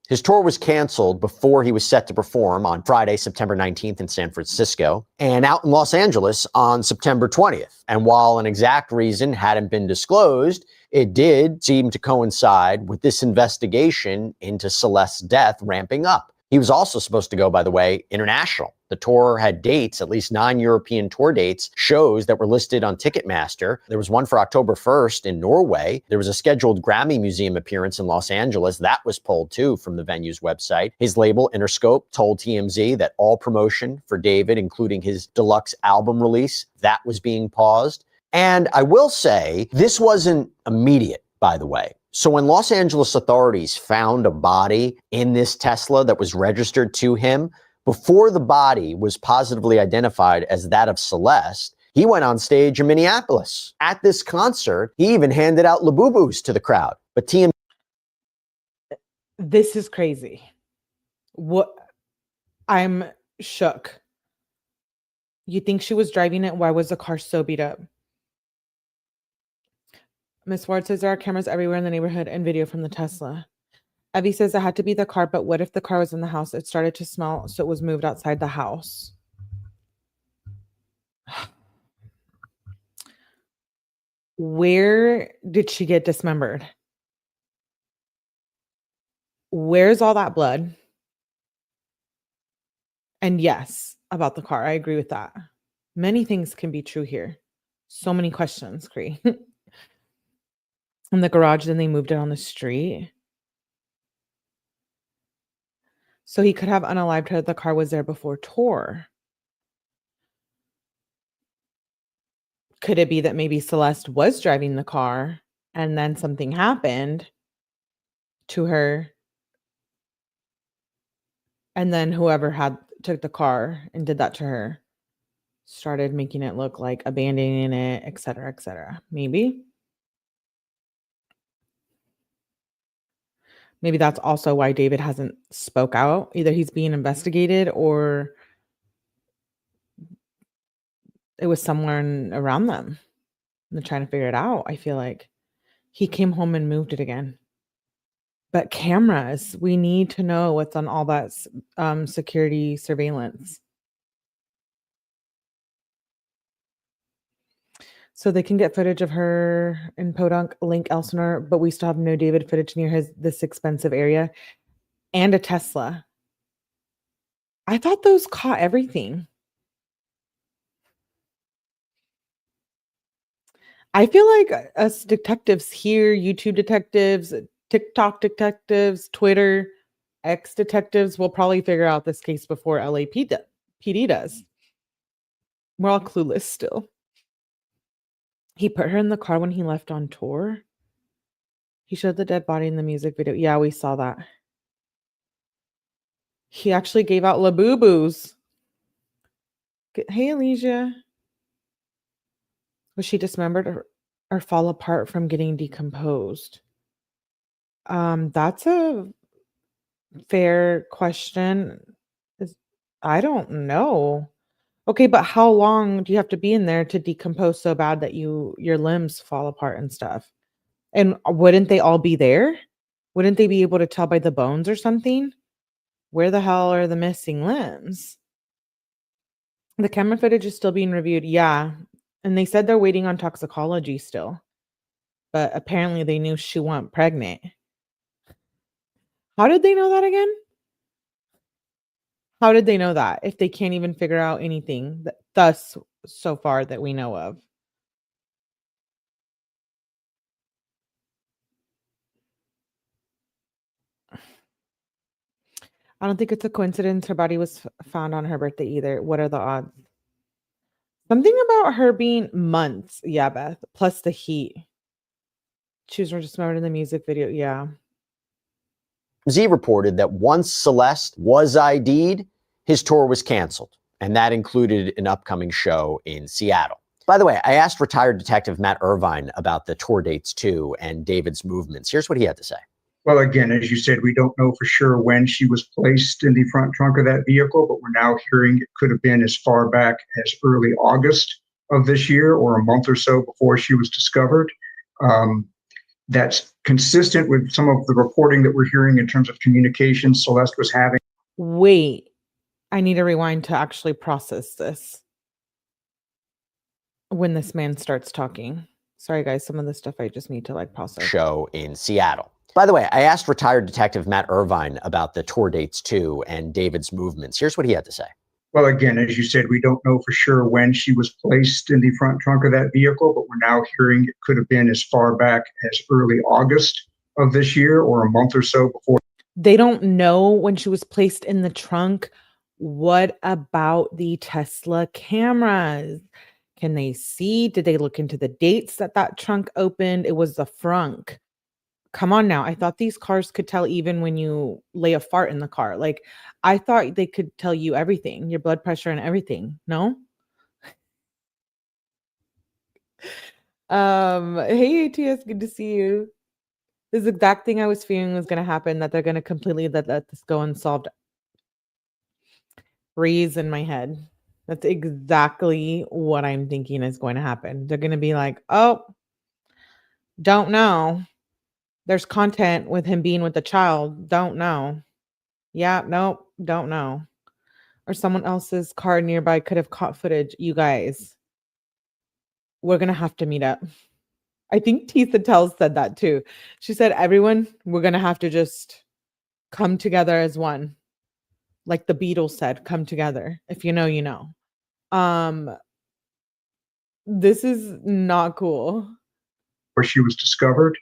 His tour was canceled before he was set to perform on Friday, September 19th in San Francisco, and out in Los Angeles on September 20th. And while an exact reason hadn't been disclosed, it did seem to coincide with this investigation into Celeste's death ramping up. He was also supposed to go, by the way, international. The tour had dates, at least 9 European tour dates, shows that were listed on Ticketmaster. There was one for October 1st in Norway. There was a scheduled Grammy Museum appearance in Los Angeles. That was pulled too from the venue's website. His label, Interscope, told TMZ that all promotion for David, including his deluxe album release, that was being paused. And I will say, this wasn't immediate, by the way. So when Los Angeles authorities found a body in this Tesla that was registered to him, before the body was positively identified as that of Celeste, he went on stage in Minneapolis. At this concert, he even handed out Labubus to the crowd. But TMZ. This is crazy. What? I'm shook. You think she was driving it? Why was the car so beat up? Miss Ward says there are cameras everywhere in the neighborhood and video from the Tesla. Evie says it had to be the car, but what if the car was in the house? It started to smell, so it was moved outside the house. Where did she get dismembered? Where's all that blood? And yes, about the car, I agree with that. Many things can be true here. So many questions, Cree. In the garage, then they moved it on the street. So he could have unalived her. The car was there before tour. Could it be that maybe Celeste was driving the car and then something happened to her? And then whoever took the car and did that to her started making it look like abandoning it, et cetera, et cetera. Maybe. Maybe that's also why David hasn't spoke out. Either he's being investigated or it was somewhere around them. They're trying to figure it out. I feel like he came home and moved it again. But cameras, we need to know what's on all that security surveillance. So they can get footage of her in Podunk, Link, Elsinore, but we still have no David footage near this expensive area and a Tesla. I thought those caught everything. I feel like us detectives here, YouTube detectives, TikTok detectives, Twitter, X detectives will probably figure out this case before LAPD does. We're all clueless still. He put her in the car when he left on tour. He showed the dead body in the music video. Yeah, we saw that. He actually gave out Labubus. Hey, Alicia. Was she dismembered or fall apart from getting decomposed? That's a fair question. I don't know. Okay, but how long do you have to be in there to decompose so bad that your limbs fall apart and stuff? And wouldn't they all be there? Wouldn't they be able to tell by the bones or something? Where the hell are the missing limbs? The camera footage is still being reviewed. Yeah. And they said they're waiting on toxicology still. But apparently they knew she wasn't pregnant. How did they know that again? How did they know that if they can't even figure out anything thus so far that we know of? I don't think it's a coincidence her body was found on her birthday either. What are the odds? Something about her being months. Yeah, Beth. Plus the heat. She was dismembered in the music video. Yeah. Z reported that once Celeste was ID'd, his tour was canceled, and that included an upcoming show in Seattle. By the way, I asked retired detective Matt Irvine about the tour dates too and David's movements. Here's what he had to say. Well, again, as you said, we don't know for sure when she was placed in the front trunk of that vehicle, but we're now hearing it could have been as far back as early August of this year or a month or so before she was discovered. That's consistent with some of the reporting that we're hearing in terms of communication Celeste was having. Wait, I need to rewind to actually process this when this man starts talking. Sorry, guys, some of the stuff I just need to process. Show in Seattle. By the way, I asked retired detective Matt Irvine about the tour dates too and David's movements. Here's what he had to say. Well, again, as you said, we don't know for sure when she was placed in the front trunk of that vehicle, but we're now hearing it could have been as far back as early August of this year or a month or so before. They don't know when she was placed in the trunk. What about the Tesla cameras? Can they see? Did they look into the dates that trunk opened? It was the frunk. come on now. I thought these cars could tell even when you lay a fart in the car. Like, I thought they could tell you everything, your blood pressure and everything. No? Hey ATS, good to see you. This exact thing I was fearing was gonna happen, that they're gonna completely let this go unsolved. Freeze in my head. That's exactly what I'm thinking is going to happen. They're gonna be like, oh, don't know. There's content with him being with the child. Don't know. Yeah, nope, don't know. Or someone else's car nearby could have caught footage. You guys, we're gonna have to meet up. I think Tisa Tells said that too. She said, everyone, we're gonna have to just come together as one. Like the Beatles said, come together. If you know, you know. This is not cool. Where she was discovered.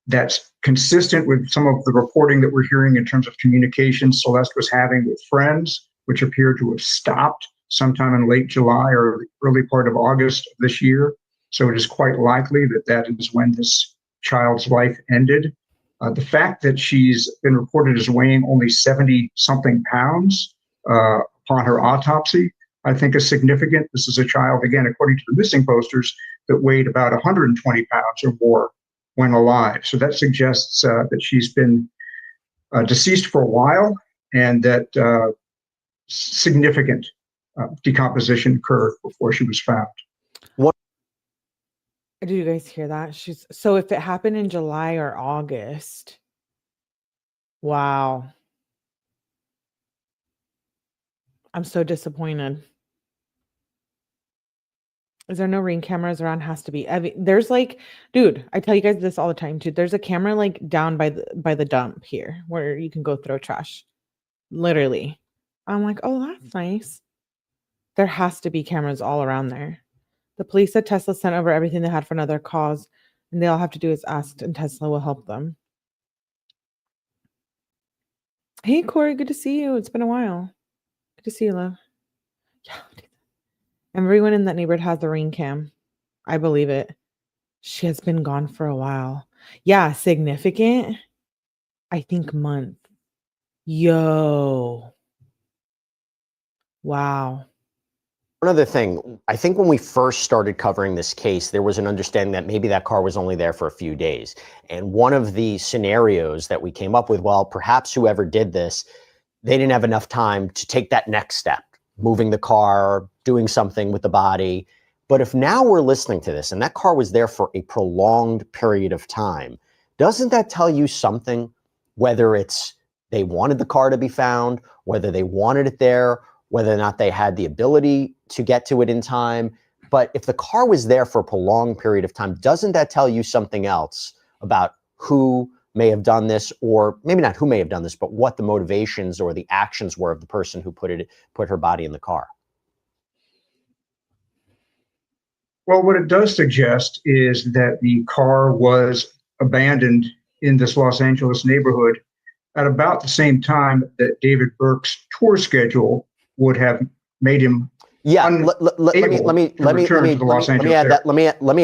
That's consistent with some of the reporting that we're hearing in terms of communication Celeste was having with friends, which appear to have stopped sometime in late July or the early part of August of this year. So it is quite likely that that is when this child's life ended. The fact that she's been reported as weighing only 70-something pounds upon her autopsy, I think is significant. This is a child, again, according to the missing posters, that weighed about 120 pounds or more when alive. So that suggests that she's been deceased for a while and that significant decomposition occurred before she was found. Did you guys hear that? So if it happened in July or August, wow. I'm so disappointed. Is there no ring cameras around? Has to be. There's like, dude, I tell you guys this all the time too. There's a camera like down by the dump here where you can go throw trash. Literally. I'm like, oh, that's nice. There has to be cameras all around there. The police said Tesla sent over everything they had for another cause, and they all have to do is ask, and Tesla will help them. Hey, Corey, good to see you. It's been a while. Good to see you, love. Yeah. Everyone in that neighborhood has the ring cam. I believe it. She has been gone for a while. Yeah, significant. I think month. Yo. Wow. One other thing, I think when we first started covering this case, there was an understanding that maybe that car was only there for a few days. And one of the scenarios that we came up with, well, perhaps whoever did this, they didn't have enough time to take that next step, moving the car, doing something with the body. But if now we're listening to this and that car was there for a prolonged period of time, doesn't that tell you something? Whether it's they wanted the car to be found, whether they wanted it there, whether or not they had the ability to get to it in time. But if the car was there for a prolonged period of time, doesn't that tell you something else about who may have done this, or maybe not who may have done this, but what the motivations or the actions were of the person who put her body in the car? Well, what it does suggest is that the car was abandoned in this Los Angeles neighborhood at about the same time that David Burke's tour schedule would have made him let me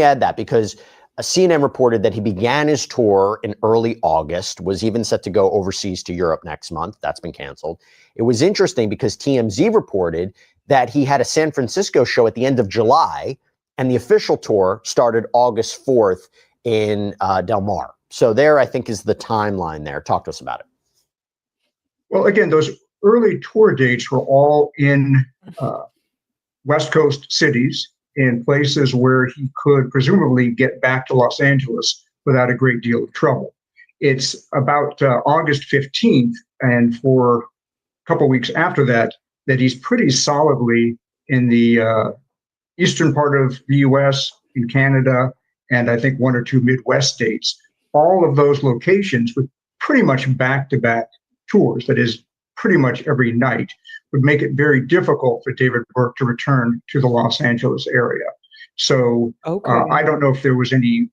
add that because CNN reported that he began his tour in early August, was even set to go overseas to Europe next month. That's been canceled. It was interesting because TMZ reported that he had a San Francisco show at the end of July, and the official tour started August 4th in Del Mar. So there, I think, is the timeline there. Talk to us about it. Well, again, those early tour dates were all in West Coast cities, in places where he could presumably get back to Los Angeles without a great deal of trouble. It's about August 15th, and for a couple weeks after that, that he's pretty solidly in the eastern part of the US, in Canada, and I think one or two Midwest states. All of those locations with pretty much back-to-back tours, that is, pretty much every night, would make it very difficult for David Burke to return to the Los Angeles area. So I don't know if there was any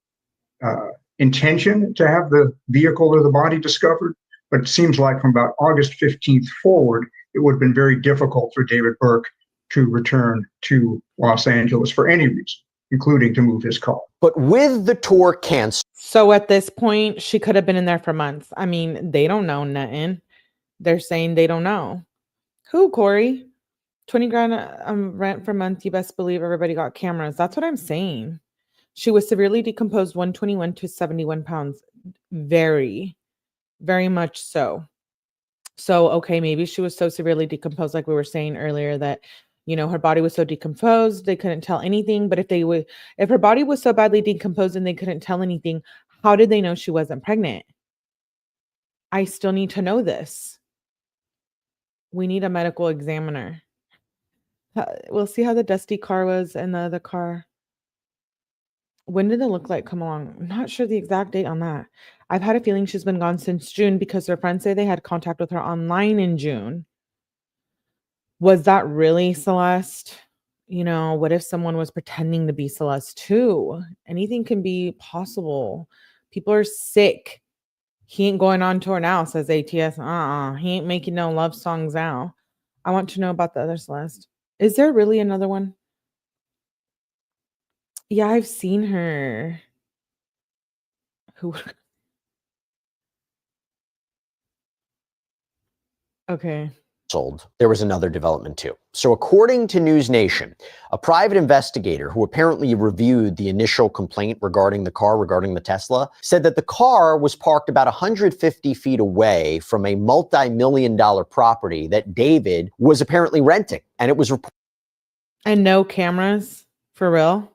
intention to have the vehicle or the body discovered, but it seems like from about August 15th forward, it would have been very difficult for David Burke to return to Los Angeles for any reason. including to move his car. But with the tour canceled. So at this point, she could have been in there for months. I mean, they don't know nothing. They're saying they don't know. Who, Corey? 20 grand rent for a month. You best believe everybody got cameras. That's what I'm saying. She was severely decomposed, 121 to 71 pounds. Very, very much so. So, okay, maybe she was so severely decomposed, like we were saying earlier, that, you know, her body was so decomposed, they couldn't tell anything. But if her body was so badly decomposed and they couldn't tell anything, how did they know she wasn't pregnant? I still need to know this. We need a medical examiner. We'll see how the dusty car was and the other car. When did the look-like come along? I'm not sure the exact date on that. I've had a feeling she's been gone since June because her friends say they had contact with her online in June. Was that really Celeste? You know, what if someone was pretending to be Celeste too? Anything can be possible. People are sick. He ain't going on tour now, says ATS. He ain't making no love songs now. I want to know about the other Celeste. Is there really another one? Yeah, I've seen her. Who? Okay. There was another development too. So according to News Nation, a private investigator who apparently reviewed the initial complaint regarding the car, regarding the Tesla, said that the car was parked about 150 feet away from a multi-million-dollar property that David was apparently renting. And it was reported. And no cameras? For real?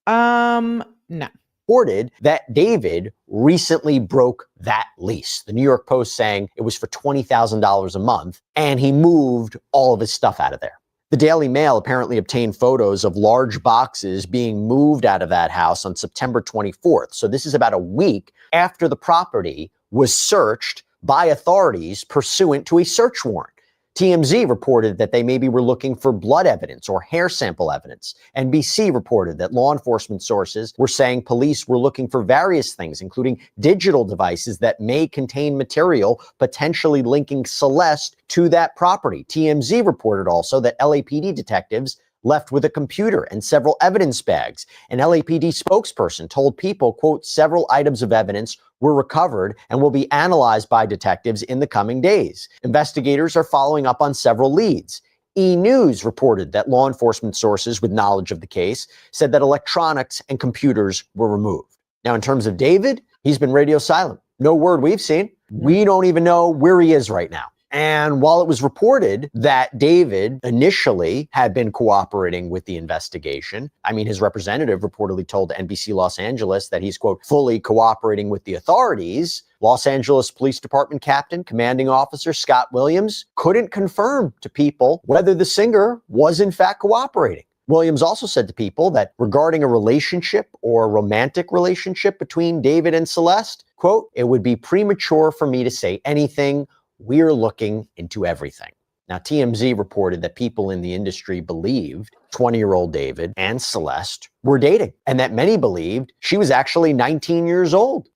No. Reported that David recently broke that lease. The New York Post saying it was for $20,000 a month, and he moved all of his stuff out of there. The Daily Mail apparently obtained photos of large boxes being moved out of that house on September 24th. So this is about a week after the property was searched by authorities pursuant to a search warrant. TMZ reported that they maybe were looking for blood evidence or hair sample evidence. NBC reported that law enforcement sources were saying police were looking for various things, including digital devices that may contain material potentially linking Celeste to that property. TMZ reported also that LAPD detectives left with a computer and several evidence bags. An LAPD spokesperson told People, quote, several items of evidence were recovered and will be analyzed by detectives in the coming days. Investigators are following up on several leads. E! News reported that law enforcement sources with knowledge of the case said that electronics and computers were removed. Now, in terms of David, he's been radio silent. No word we've seen. We don't even know where he is right now. And while it was reported that David initially had been cooperating with the investigation, I mean, his representative reportedly told NBC Los Angeles that he's, quote, fully cooperating with the authorities. Los Angeles Police Department Captain, Commanding Officer Scott Williams couldn't confirm to People whether the singer was in fact cooperating. Williams also said to People that regarding a relationship or a romantic relationship between David and Celeste, quote, it would be premature for me to say anything. We're looking into everything. Now, TMZ reported that people in the industry believed 20-year-old David and Celeste were dating, and that many believed she was actually 19 years old.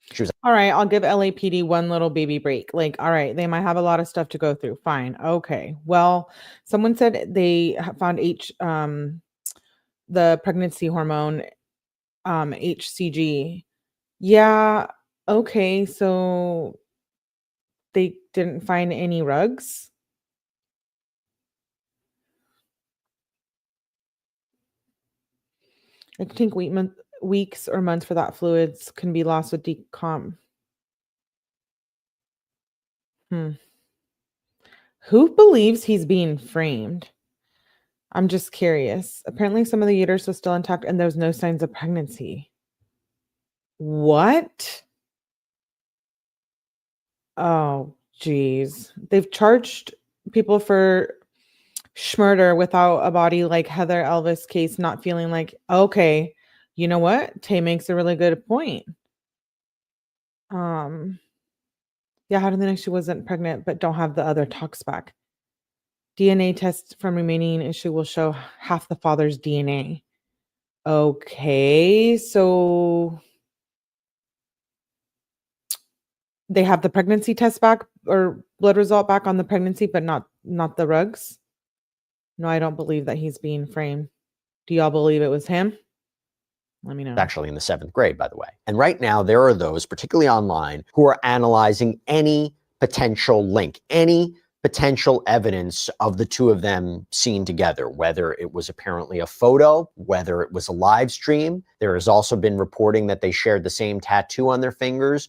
All right, I'll give LAPD one little baby break. Like, all right, they might have a lot of stuff to go through. Fine. Okay. Well, someone said they found the pregnancy hormone, HCG. Yeah. Okay. So they didn't find any rugs. It can take weeks or months for that fluids can be lost with decomp. Who believes he's being framed? I'm just curious. Apparently some of the uterus was still intact and there was no signs of pregnancy. What? Oh, geez. They've charged people for murder without a body, like Heather Elvis case, not feeling like, okay, you know what? Tay makes a really good point. Yeah, how do they know she wasn't pregnant but don't have the other tox back? DNA test from remaining issue will show half the father's DNA. Okay, so they have the pregnancy test back or blood result back on the pregnancy, but not the rugs. No, I don't believe that he's being framed. Do y'all believe it was him? Let me know. Actually in the 7th grade, by the way. And right now there are those, particularly online, who are analyzing any potential link, any potential evidence of the two of them seen together, whether it was apparently a photo, whether it was a live stream. There has also been reporting that they shared the same tattoo on their fingers,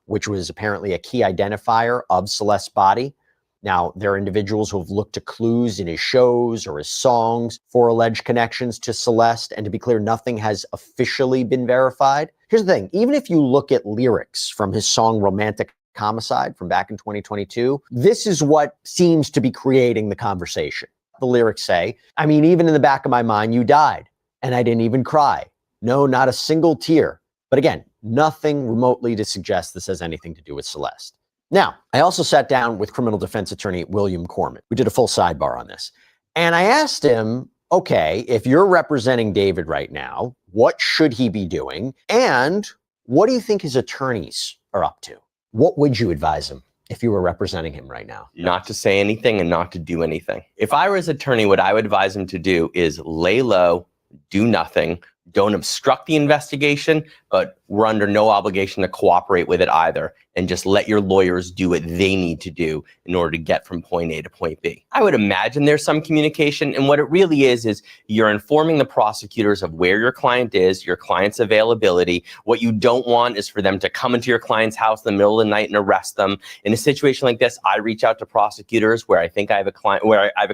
which was apparently a key identifier of Celeste's body. Now, there are individuals who have looked to clues in his shows or his songs for alleged connections to Celeste, and to be clear, nothing has officially been verified. Here's the thing, even if you look at lyrics from his song Romantic Homicide from back in 2022, this is what seems to be creating the conversation. The lyrics say, I mean, even in the back of my mind, you died, and I didn't even cry. No, not a single tear. But again, nothing remotely to suggest this has anything to do with Celeste. Now, I also sat down with criminal defense attorney 𝐼𝐸𝐞𝐿. We did a full sidebar on this. And I asked him, okay, if you're representing David right now, what should he be doing? And what do you think his attorneys are up to? What would you advise him if you were representing him right now? Not to say anything and not to do anything. If I were his attorney, what I would advise him to do is lay low, do nothing, don't obstruct the investigation, but we're under no obligation to cooperate with it either. And just let your lawyers do what they need to do in order to get from point A to point B. I would imagine there's some communication, and what it really is you're informing the prosecutors of where your client is, your client's availability. What you don't want is for them to come into your client's house in the middle of the night and arrest them. In a situation like this, I reach out to prosecutors where I think I have a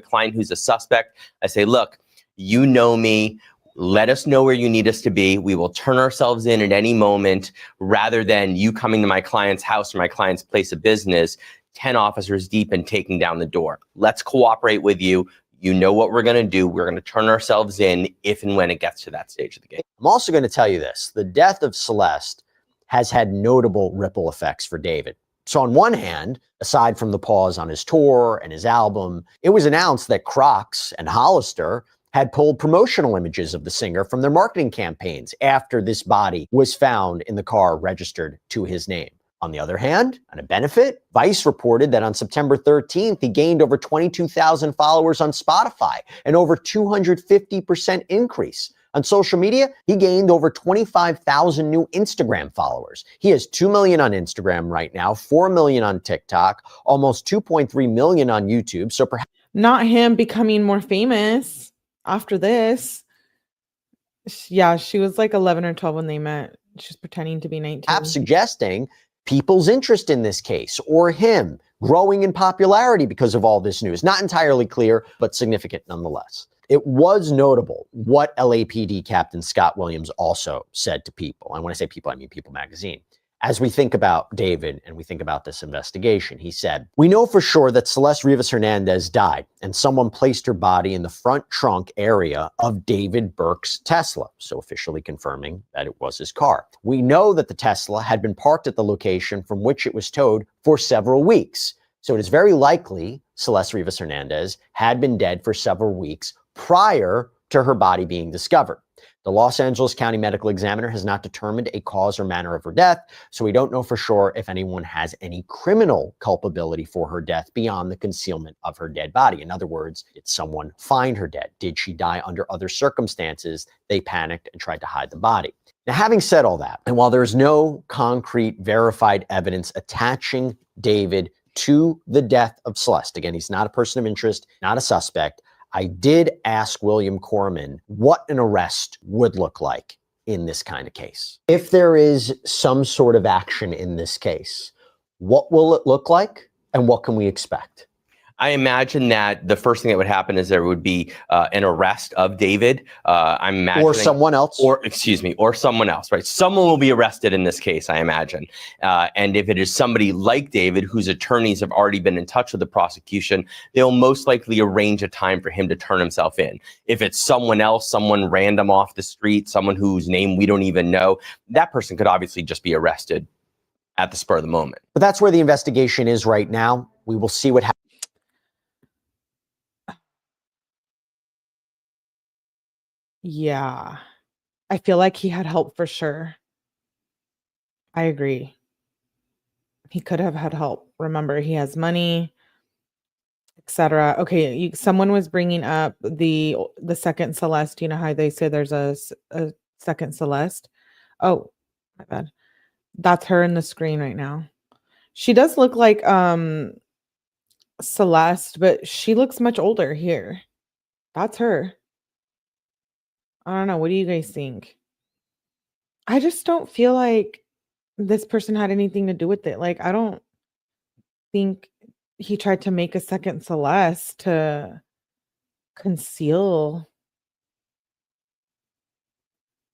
client who's a suspect. I say, look, you know me. Let us know where you need us to be. We will turn ourselves in at any moment, rather than you coming to my client's house or my client's place of business, 10 officers deep and taking down the door. Let's cooperate with you. You know what we're going to do. We're going to turn ourselves in if and when it gets to that stage of the game. I'm also going to tell you this. The death of Celeste has had notable ripple effects for David. So on one hand, aside from the pause on his tour and his album, it was announced that Crocs and Hollister had pulled promotional images of the singer from their marketing campaigns after this body was found in the car registered to his name. On the other hand, on a benefit, Vice reported that on September 13th, he gained over 22,000 followers on Spotify, an over 250% increase. On social media, he gained over 25,000 new Instagram followers. He has 2 million on Instagram right now, 4 million on TikTok, almost 2.3 million on YouTube. So perhaps not him becoming more famous after this. Yeah, she was like 11 or 12 when they met. She's pretending to be 19. perhaps suggesting people's interest in this case, or him growing in popularity because of all this news. Not entirely clear, but significant nonetheless. It was notable what LAPD Captain Scott Williams also said to People. And when I say People, I mean People magazine. As we think about David and we think about this investigation, he said, "We know for sure that Celeste Rivas Hernandez died, and someone placed her body in the front trunk area of David Burke's Tesla," so officially confirming that it was his car. "We know that the Tesla had been parked at the location from which it was towed for several weeks. So it is very likely Celeste Rivas Hernandez had been dead for several weeks prior to her body being discovered. The Los Angeles County Medical Examiner has not determined a cause or manner of her death, so we don't know for sure if anyone has any criminal culpability for her death beyond the concealment of her dead body." In other words, did someone find her dead? Did she die under other circumstances? They panicked and tried to hide the body. Now, having said all that, and while there is no concrete verified evidence attaching David to the death of Celeste, again, he's not a person of interest, not a suspect, I did ask 𝐼𝐸𝐞𝐿 what an arrest would look like in this kind of case. If there is some sort of action in this case, what will it look like and what can we expect? I imagine that the first thing that would happen is there would be an arrest of David. I'm imagining, or someone else, or someone else, right? Someone will be arrested in this case, I imagine. And if it is somebody like David, whose attorneys have already been in touch with the prosecution, they'll most likely arrange a time for him to turn himself in. If it's someone else, someone random off the street, someone whose name we don't even know, that person could obviously just be arrested at the spur of the moment. But that's where the investigation is right now. We will see what happens. Yeah, I feel like he had help for sure. I agree. He could have had help. Remember, he has money, etc. Okay, someone was bringing up the second Celeste. You know how they say there's a second Celeste. Oh, my bad. That's her in the screen right now. She does look like Celeste, but she looks much older here. That's her. I don't know. What do you guys think? I just don't feel like this person had anything to do with it. Like, I don't think he tried to make a second Celeste to conceal,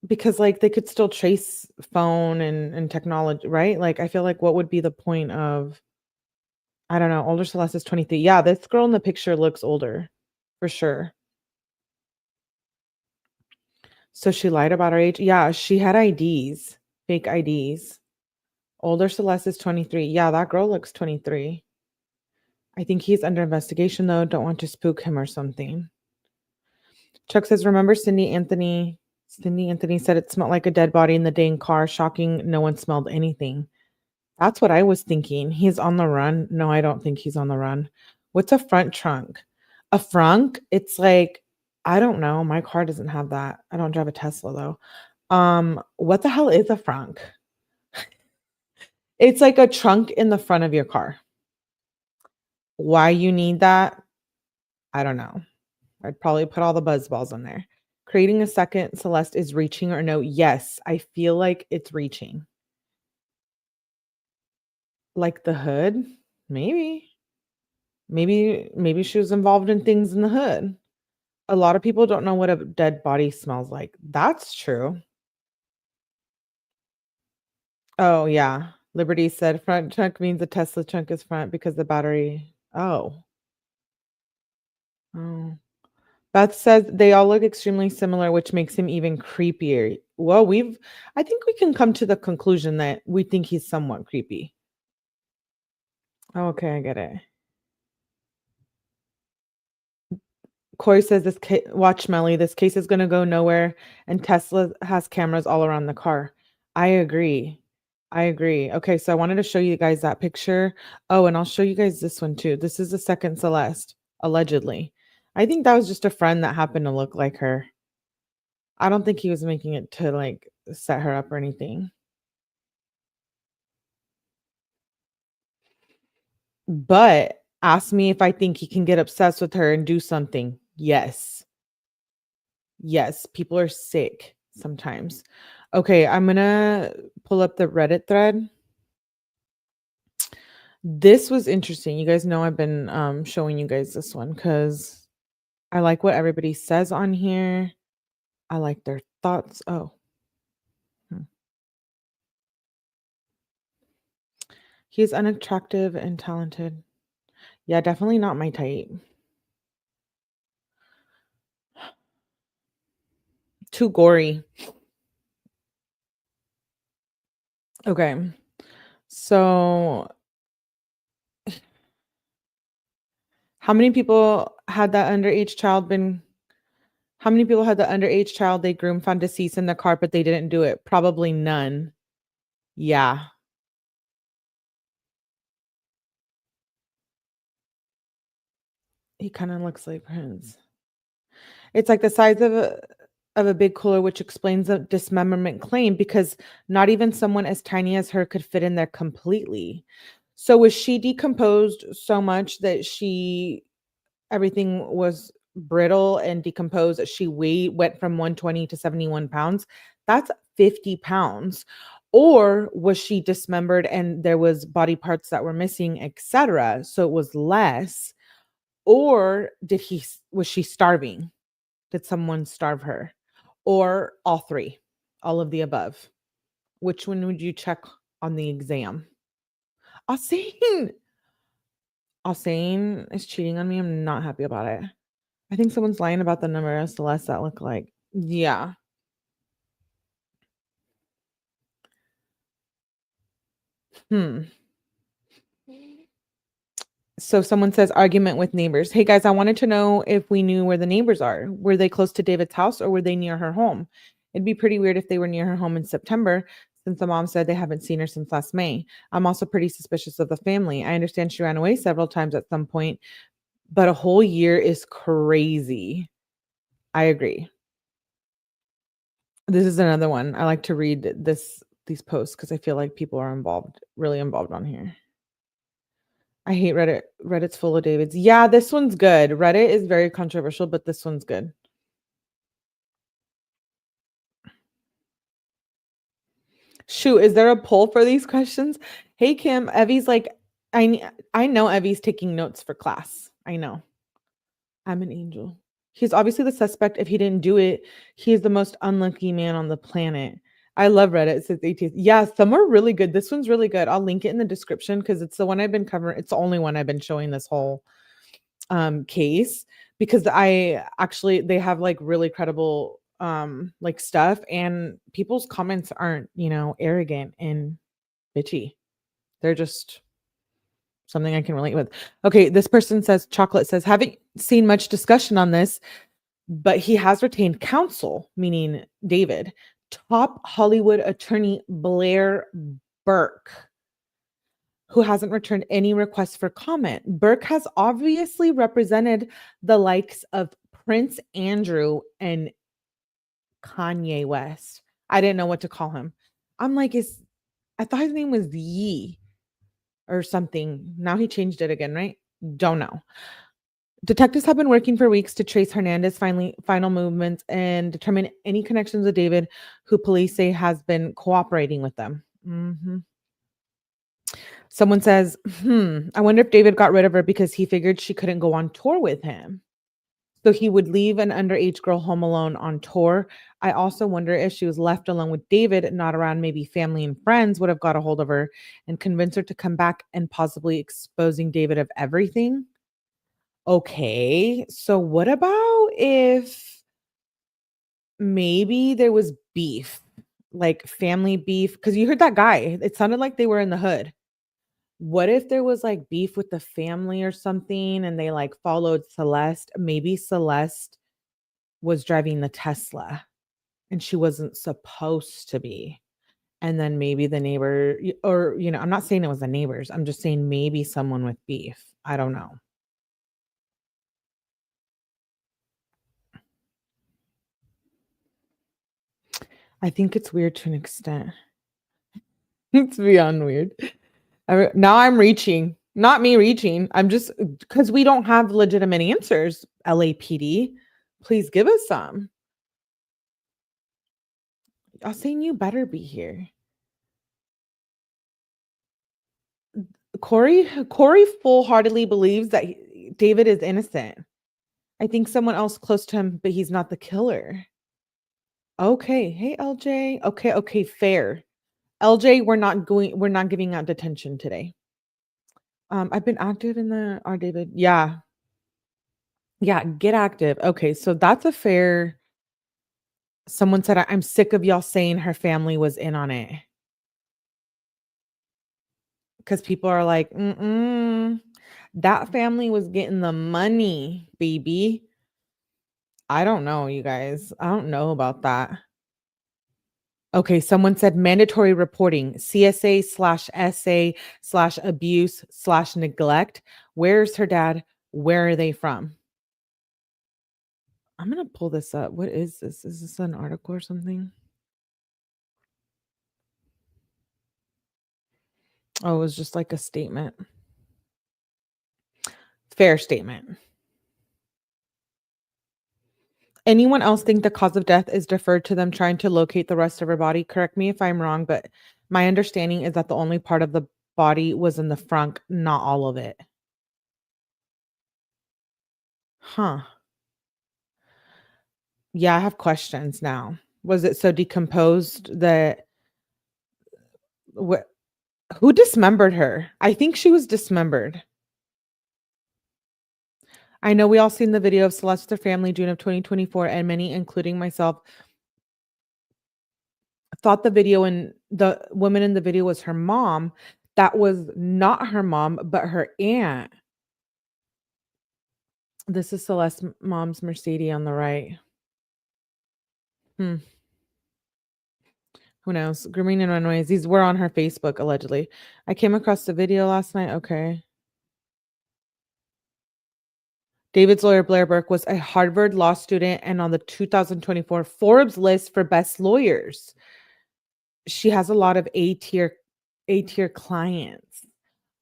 because like they could still trace phone and technology, right? Like, I feel like what would be the point of, I don't know, older Celeste is 23. Yeah, this girl in the picture looks older for sure. So she lied about her age. Yeah, she had IDs, fake IDs. Older Celeste is 23. Yeah, that girl looks 23. I think he's under investigation though. Don't want to spook him or something. Chuck says, remember Cindy Anthony? Cindy Anthony said it smelled like a dead body in the dang car. Shocking. No one smelled anything. That's what I was thinking. He's on the run. No, I don't think he's on the run. What's a front trunk? A frunk? It's like, I don't know. My car doesn't have that. I don't drive a Tesla though. What the hell is a frunk? It's like a trunk in the front of your car. Why you need that? I don't know. I'd probably put all the buzz balls in there. Creating a second Celeste is reaching or no? Yes, I feel like it's reaching. Like the hood? Maybe. Maybe she was involved in things in the hood. A lot of people don't know what a dead body smells like. That's true. Oh, yeah. Liberty said front trunk means the Tesla trunk is front because the battery. Oh. Beth says they all look extremely similar, which makes him even creepier. Well, I think we can come to the conclusion that we think he's somewhat creepy. Okay, I get it. Corey says watch Melly, this case is going to go nowhere and Tesla has cameras all around the car. I agree. Okay, so I wanted to show you guys that picture. Oh, and I'll show you guys this one too. This is the second Celeste, allegedly. I think that was just a friend that happened to look like her. I don't think he was making it to like set her up or anything. But ask me if I think he can get obsessed with her and do something. Yes. Yes, people are sick sometimes. Okay, I'm going to pull up the Reddit thread. This was interesting. You guys know I've been showing you guys this one because I like what everybody says on here. I like their thoughts. Oh. He's unattractive and talented. Yeah, definitely not my type. Too gory. Okay. So how many people had that underage child they groomed found deceased in the car, but they didn't do it? Probably none. Yeah. He kind of looks like Prince. It's like the size of a big cooler, which explains the dismemberment claim because not even someone as tiny as her could fit in there completely. So was she decomposed so much that everything was brittle and decomposed that she went from 120 to 71 pounds? That's 50 pounds. Or was she dismembered and there was body parts that were missing, etc.? So it was less. Or was she starving? Did someone starve her? Or all three, all of the above? Which one would you check on the exam? Hussein is cheating on me. I'm not happy about it. I think someone's lying about the number of Celeste that look like. Yeah. So someone says argument with neighbors. Hey guys, I wanted to know if we knew where the neighbors are. Were they close to David's house or were they near her home? It'd be pretty weird if they were near her home in September, since the mom said they haven't seen her since last May. I'm also pretty suspicious of the family. I understand she ran away several times at some point, but a whole year is crazy. I agree. This is another one. I like to read these posts because I feel like people are really involved on here. I hate Reddit. Reddit's full of Davids. Yeah, this one's good. Reddit is very controversial, but this one's good. Shoot, is there a poll for these questions? Hey, Kim, Evie's like, I know Evie's taking notes for class. I know. I'm an angel. He's obviously the suspect. If he didn't do it, he is the most unlucky man on the planet. I love Reddit. It says ATS. Yeah, some are really good. This one's really good. I'll link it in the description because it's the one I've been covering. It's the only one I've been showing this whole case, because they have like really credible like stuff, and people's comments aren't, arrogant and bitchy. They're just something I can relate with. Okay, this person says, Chocolate says, haven't seen much discussion on this, but he has retained counsel, meaning David. Top Hollywood attorney Blair Burke, who hasn't returned any requests for comment. Burke has obviously represented the likes of Prince Andrew and Kanye West. I didn't know what to call him. I'm like, I thought his name was Yee or something. Now he changed it again, right? Don't know. Detectives have been working for weeks to trace Hernandez's final movements and determine any connections with David, who police say has been cooperating with them. Someone says, I wonder if David got rid of her because he figured she couldn't go on tour with him, so he would leave an underage girl home alone on tour. I also wonder if she was left alone with David, not around, maybe family and friends would have got a hold of her and convinced her to come back and possibly exposing David of everything. Okay, so what about if maybe there was beef, like family beef? Because you heard that guy. It sounded like they were in the hood. What if there was like beef with the family or something and they like followed Celeste? Maybe Celeste was driving the Tesla and she wasn't supposed to be. And then maybe the neighbor, or, I'm not saying it was the neighbors. I'm just saying maybe someone with beef. I don't know. I think it's weird to an extent. It's beyond weird. Now I'm reaching. Not me reaching. I'm just, because we don't have legitimate answers. LAPD, please give us some. I'm saying you better be here. Corey full-heartedly believes that David is innocent. I think someone else close to him, but he's not the killer. Okay. Hey, LJ. Okay, fair. LJ, we're not giving out detention today. I've been active in the David. Yeah, get active. Okay, so that's a fair. Someone said, I'm sick of y'all saying her family was in on it. Because people are like, that family was getting the money, baby. I don't know, you guys. I don't know about that. Okay, someone said mandatory reporting, CSA/SA/abuse/neglect. Where's her dad? Where are they from? I'm going to pull this up. What is this? Is this an article or something? Oh, it was just like a statement. Fair statement. Anyone else think the cause of death is deferred to them trying to locate the rest of her body? Correct me if I'm wrong, but my understanding is that the only part of the body was in the front, not all of it. Huh. Yeah, I have questions now. Was it so decomposed that who dismembered her? I think she was dismembered. I know we all seen the video of Celeste, their family, June of 2024, and many, including myself, thought the woman in the video was her mom. That was not her mom, but her aunt. This is Celeste's mom's Mercedes on the right. Who knows? Grooming and runways. These were on her Facebook, allegedly. I came across the video last night. Okay. David's lawyer, Blair Burke, was a Harvard law student and on the 2024 Forbes list for best lawyers. She has a lot of A-tier clients.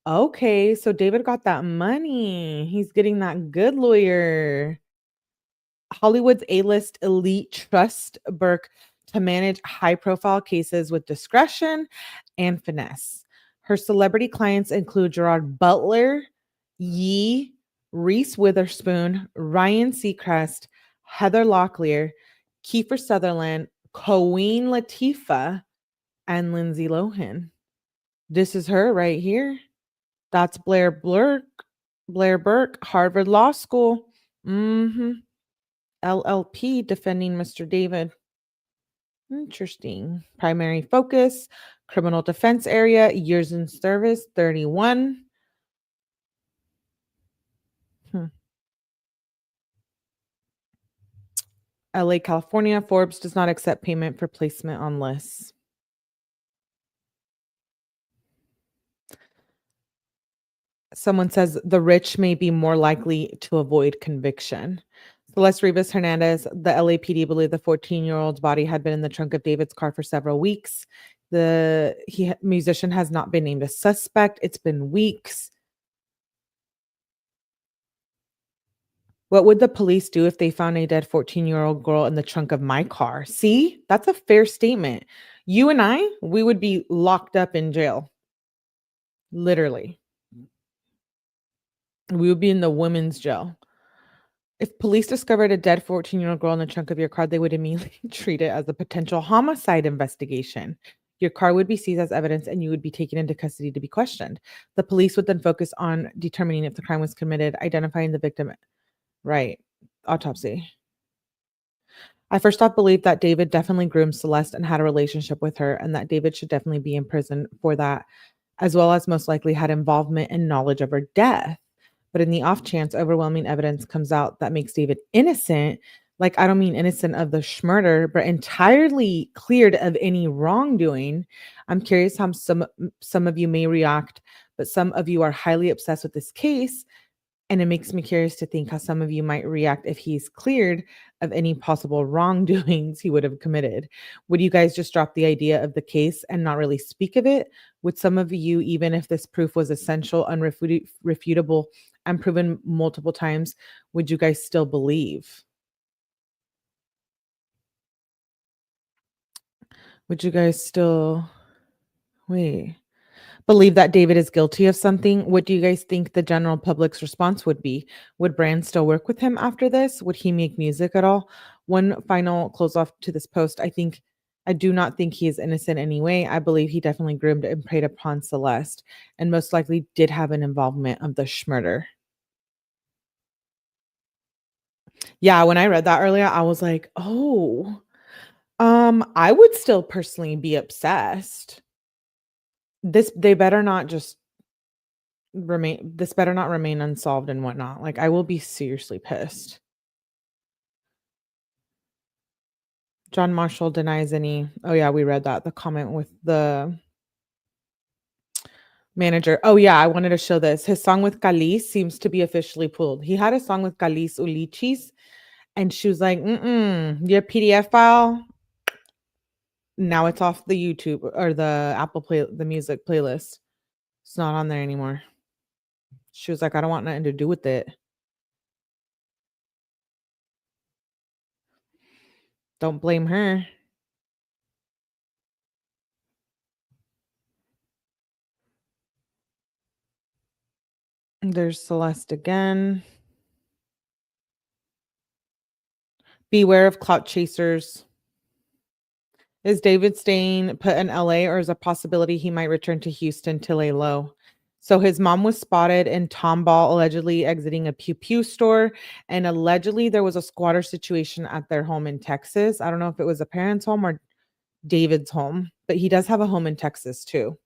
Okay, so David got that money. He's getting that good lawyer. Hollywood's A-list elite trust Burke to manage high-profile cases with discretion and finesse. Her celebrity clients include Gerard Butler, Yee, Reese Witherspoon, Ryan Seacrest, Heather Locklear, Kiefer Sutherland, Queen Latifah, and Lindsay Lohan. This is her right here. That's Blair Burke, Harvard Law School. LLP defending Mr. David. Interesting. Primary focus, criminal defense area, years in service, 31. LA, California, Forbes does not accept payment for placement on lists. Someone says the rich may be more likely to avoid conviction. Celeste Rivas Hernandez, the LAPD believed the 14-year-old's body had been in the trunk of David's car for several weeks. The musician has not been named a suspect. It's been weeks. What would the police do if they found a dead 14-year-old girl in the trunk of my car? See, that's a fair statement. You and I, we would be locked up in jail. Literally. We would be in the women's jail. If police discovered a dead 14-year-old girl in the trunk of your car, they would immediately treat it as a potential homicide investigation. Your car would be seized as evidence and you would be taken into custody to be questioned. The police would then focus on determining if the crime was committed, identifying the victim. Right. Autopsy. I first off believed that David definitely groomed Celeste and had a relationship with her, and that David should definitely be in prison for that, as well as most likely had involvement and knowledge of her death. But in the off chance overwhelming evidence comes out that makes David innocent, like I don't mean innocent of the murder, but entirely cleared of any wrongdoing, I'm curious how some of you may react, but some of you are highly obsessed with this case. And it makes me curious to think how some of you might react if he's cleared of any possible wrongdoings he would have committed. Would you guys just drop the idea of the case and not really speak of it? Would some of you, even if this proof was essential, unrefutable, and proven multiple times, would you guys still believe? Would you guys still believe that David is guilty of something? What do you guys think the general public's response would be? Would Brand still work with him after this? Would he make music at all? One final close off to this post. I do not think he is innocent anyway. I believe he definitely groomed and preyed upon Celeste and most likely did have an involvement of the murder. Yeah, when I read that earlier, I was like, oh, I would still personally be obsessed. This better not remain unsolved and whatnot. Like, I will be seriously pissed. John Marshall denies any. Oh yeah, we read that. The comment with the manager. Oh yeah, I wanted to show this. His song with 𝐼𝐸 seems to be officially pulled. He had a song with 𝐼𝐸, and she was like, your PDF file. Now it's off the YouTube or the Apple the music playlist. It's not on there anymore. She was like, I don't want nothing to do with it. Don't blame her. There's Celeste again. Beware of clout chasers. Is David staying put in LA, or is a possibility he might return to Houston to lay low? So his mom was spotted in Tomball, allegedly exiting a Pew Pew store. And allegedly there was a squatter situation at their home in Texas. I don't know if it was a parent's home or David's home, but he does have a home in Texas too.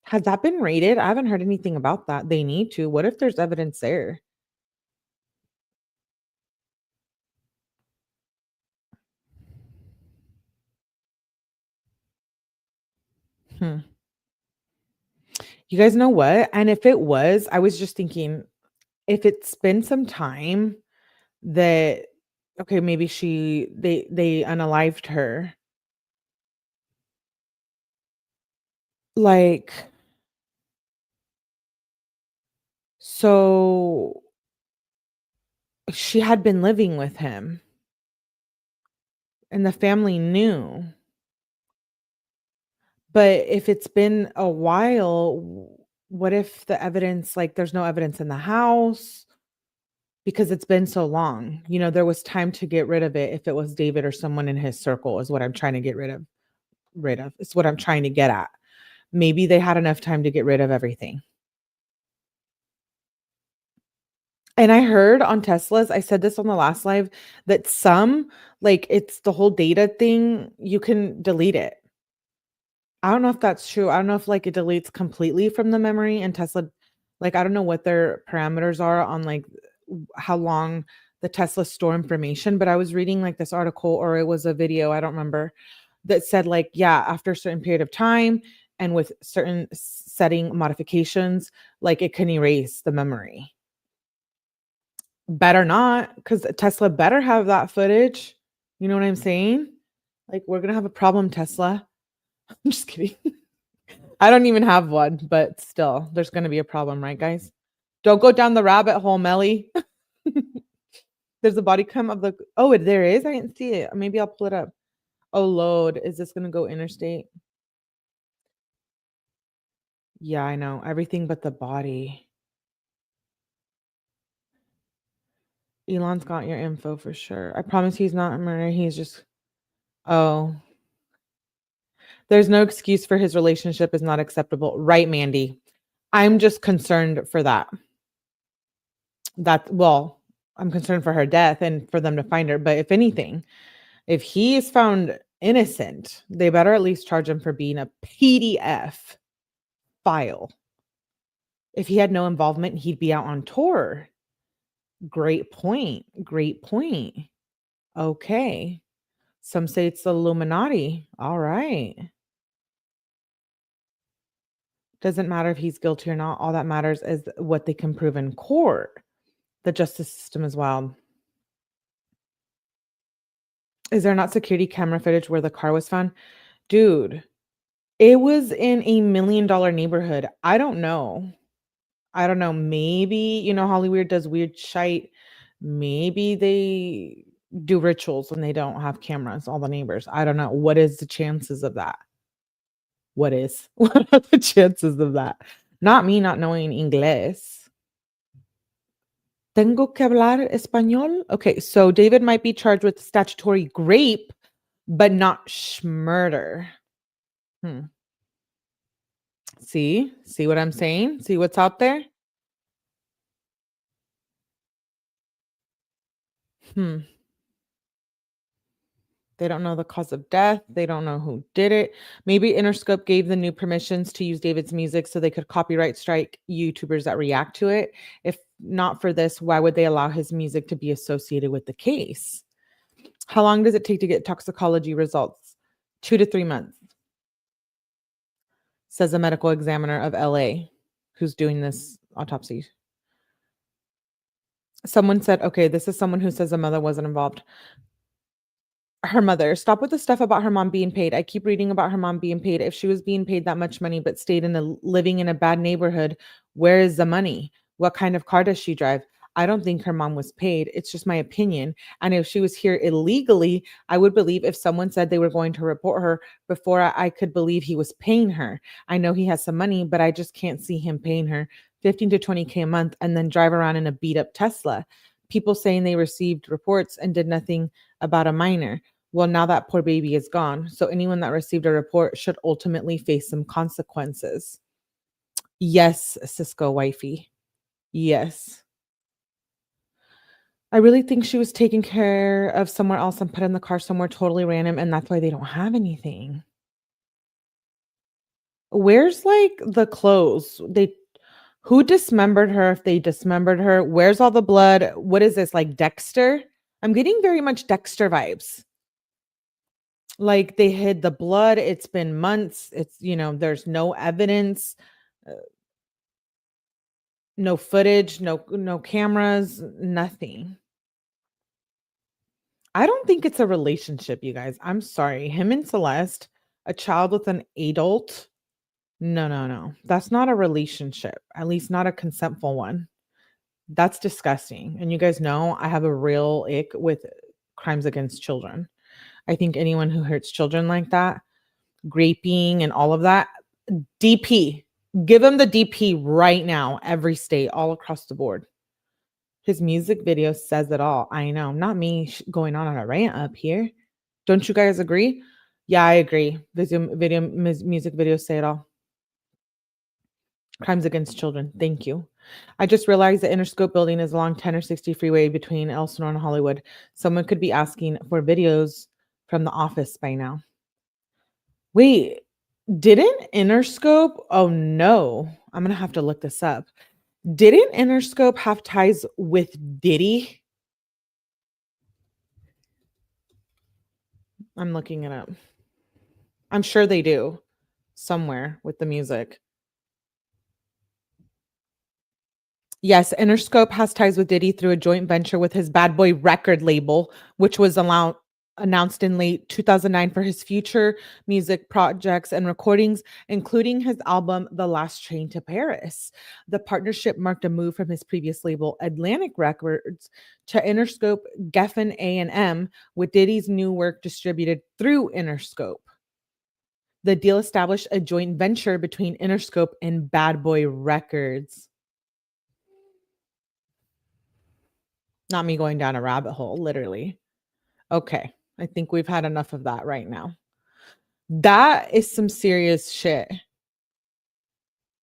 Has that been raided? I haven't heard anything about that. They need to. What if there's evidence there? You guys know what? And if it was, I was just thinking, if it's been some time that, okay, maybe they unalived her. Like, so she had been living with him and the family knew. But if it's been a while, what if the evidence, like there's no evidence in the house because it's been so long? You know, there was time to get rid of it if it was David or someone in his circle is what I'm trying to get rid of. It's what I'm trying to get at. Maybe they had enough time to get rid of everything. And I heard on Tesla's, I said this on the last live, that some, like it's the whole data thing, you can delete it. I don't know if that's true. I don't know if like it deletes completely from the memory, and Tesla, like I don't know what their parameters are on like how long the Tesla store information, but I was reading like this article, or it was a video, I don't remember, that said like, yeah, after a certain period of time and with certain setting modifications, like it can erase the memory. Better not, because Tesla better have that footage. You know what I'm saying? Like, we're gonna have a problem, Tesla. I'm just kidding. I don't even have one, but still, there's gonna be a problem, right, guys? Don't go down the rabbit hole, Melly. There's a body cam of the. Oh, there is. I didn't see it. Maybe I'll pull it up. Oh, load. Is this gonna go interstate? Yeah, I know everything but the body. Elon's got your info for sure. I promise he's not a murderer. He's just. Oh. There's no excuse for his relationship is not acceptable. Right, Mandy. I'm just concerned for that. Well, I'm concerned for her death and for them to find her. But if anything, if he is found innocent, they better at least charge him for being a PDF file. If he had no involvement, he'd be out on tour. Great point. Great point. Okay. Some say it's the Illuminati. All right. Doesn't matter if he's guilty or not. All that matters is what they can prove in court. The justice system is wild. Is there not security camera footage where the car was found? Dude, it was in a $1 million neighborhood. I don't know. Maybe, you know, Hollywood does weird shite. Maybe they do rituals when they don't have cameras, all the neighbors. I don't know. What is the chances of that? What are the chances of that? Not me not knowing English. Tengo que hablar español? Okay, so David might be charged with statutory grape, but not schmurder. See what I'm saying? See what's out there? They don't know the cause of death. They don't know who did it. Maybe Interscope gave the new permissions to use David's music so they could copyright strike YouTubers that react to it. If not for this, why would they allow his music to be associated with the case? How long does it take to get toxicology results? 2 to 3 months, says a medical examiner of LA who's doing this autopsy. Someone said, okay, this is someone who says the mother wasn't involved. Her mother, stop with the stuff about her mom being paid. I keep reading about her mom being paid. If she was being paid that much money but stayed living in a bad neighborhood, where is the money? What kind of car does she drive? I don't think her mom was paid. It's just my opinion. And if she was here illegally, I would believe if someone said they were going to report her before I could believe he was paying her. I know he has some money, but I just can't see him paying her 15 to 20K a month and then drive around in a beat up Tesla. People saying they received reports and did nothing about a minor. Well, now that poor baby is gone. So anyone that received a report should ultimately face some consequences. Yes, Cisco wifey. Yes. I really think she was taken care of somewhere else and put in the car somewhere totally random, and that's why they don't have anything. Where's like the clothes? Who dismembered her if they dismembered her? Where's all the blood? What is this, like Dexter? I'm getting very much Dexter vibes. Like they hid the blood. It's been months. It's, there's no evidence. No footage, no cameras, nothing. I don't think it's a relationship, you guys. I'm sorry. Him and Celeste, a child with an adult. No. That's not a relationship. At least not a consentful one. That's disgusting. And you guys know I have a real ick with crimes against children. I think anyone who hurts children like that, raping and all of that, DP. Give him the DP right now, every state, all across the board. His music video says it all. I know. Not me going on a rant up here. Don't you guys agree? Yeah, I agree. Music videos say it all. Crimes against children. Thank you. I just realized the Interscope building is along 10 or 60 freeway between Elsinore and Hollywood. Someone could be asking for videos from the office by now. Wait, didn't Interscope? Oh no. I'm going to have to look this up. Didn't Interscope have ties with Diddy? I'm looking it up. I'm sure they do somewhere with the music. Yes, Interscope has ties with Diddy through a joint venture with his Bad Boy record label, which was announced in late 2009 for his future music projects and recordings, including his album The Last Train to Paris. The partnership marked a move from his previous label, Atlantic Records, to Interscope Geffen A&M, with Diddy's new work distributed through Interscope. The deal established a joint venture between Interscope and Bad Boy Records. Not me going down a rabbit hole, literally. Okay, I think we've had enough of that right now. That is some serious shit.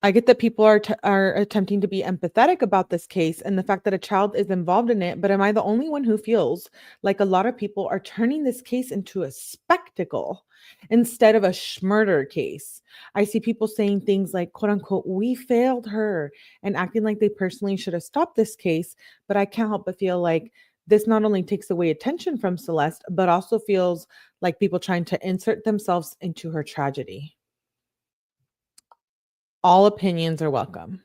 I get that people are attempting to be empathetic about this case and the fact that a child is involved in it, but am I the only one who feels like a lot of people are turning this case into a spectacle instead of a schmurder case? I see people saying things like, quote unquote, we failed her, and acting like they personally should have stopped this case, but I can't help but feel like this not only takes away attention from Celeste, but also feels like people trying to insert themselves into her tragedy. All opinions are welcome.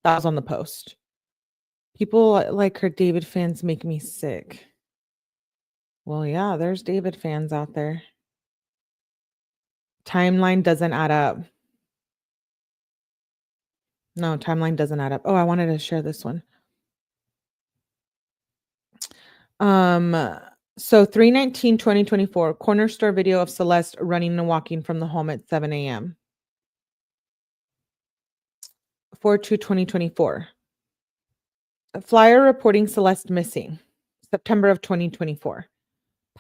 That was on the post. People like her David fans make me sick. Well, yeah, there's David fans out there. Timeline doesn't add up. No, timeline doesn't add up. Oh, I wanted to share this one. So 3/19/2024, corner store video of Celeste running and walking from the home at 7 a.m. 4/2/2024. A flyer reporting Celeste missing. September of 2024.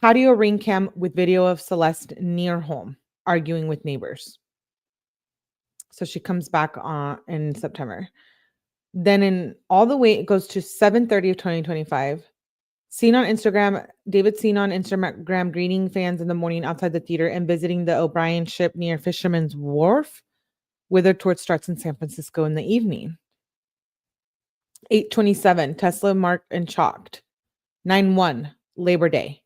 Patio ring cam with video of Celeste near home, arguing with neighbors. So she comes back on in September. Then all the way it goes to 7/30 of 2025. Seen on Instagram, David seen on Instagram greeting fans in the morning outside the theater and visiting the O'Brien ship near Fisherman's Wharf. Withered Torch starts in San Francisco in the evening. 8/27, Tesla marked and chalked. 9/1, Labor Day.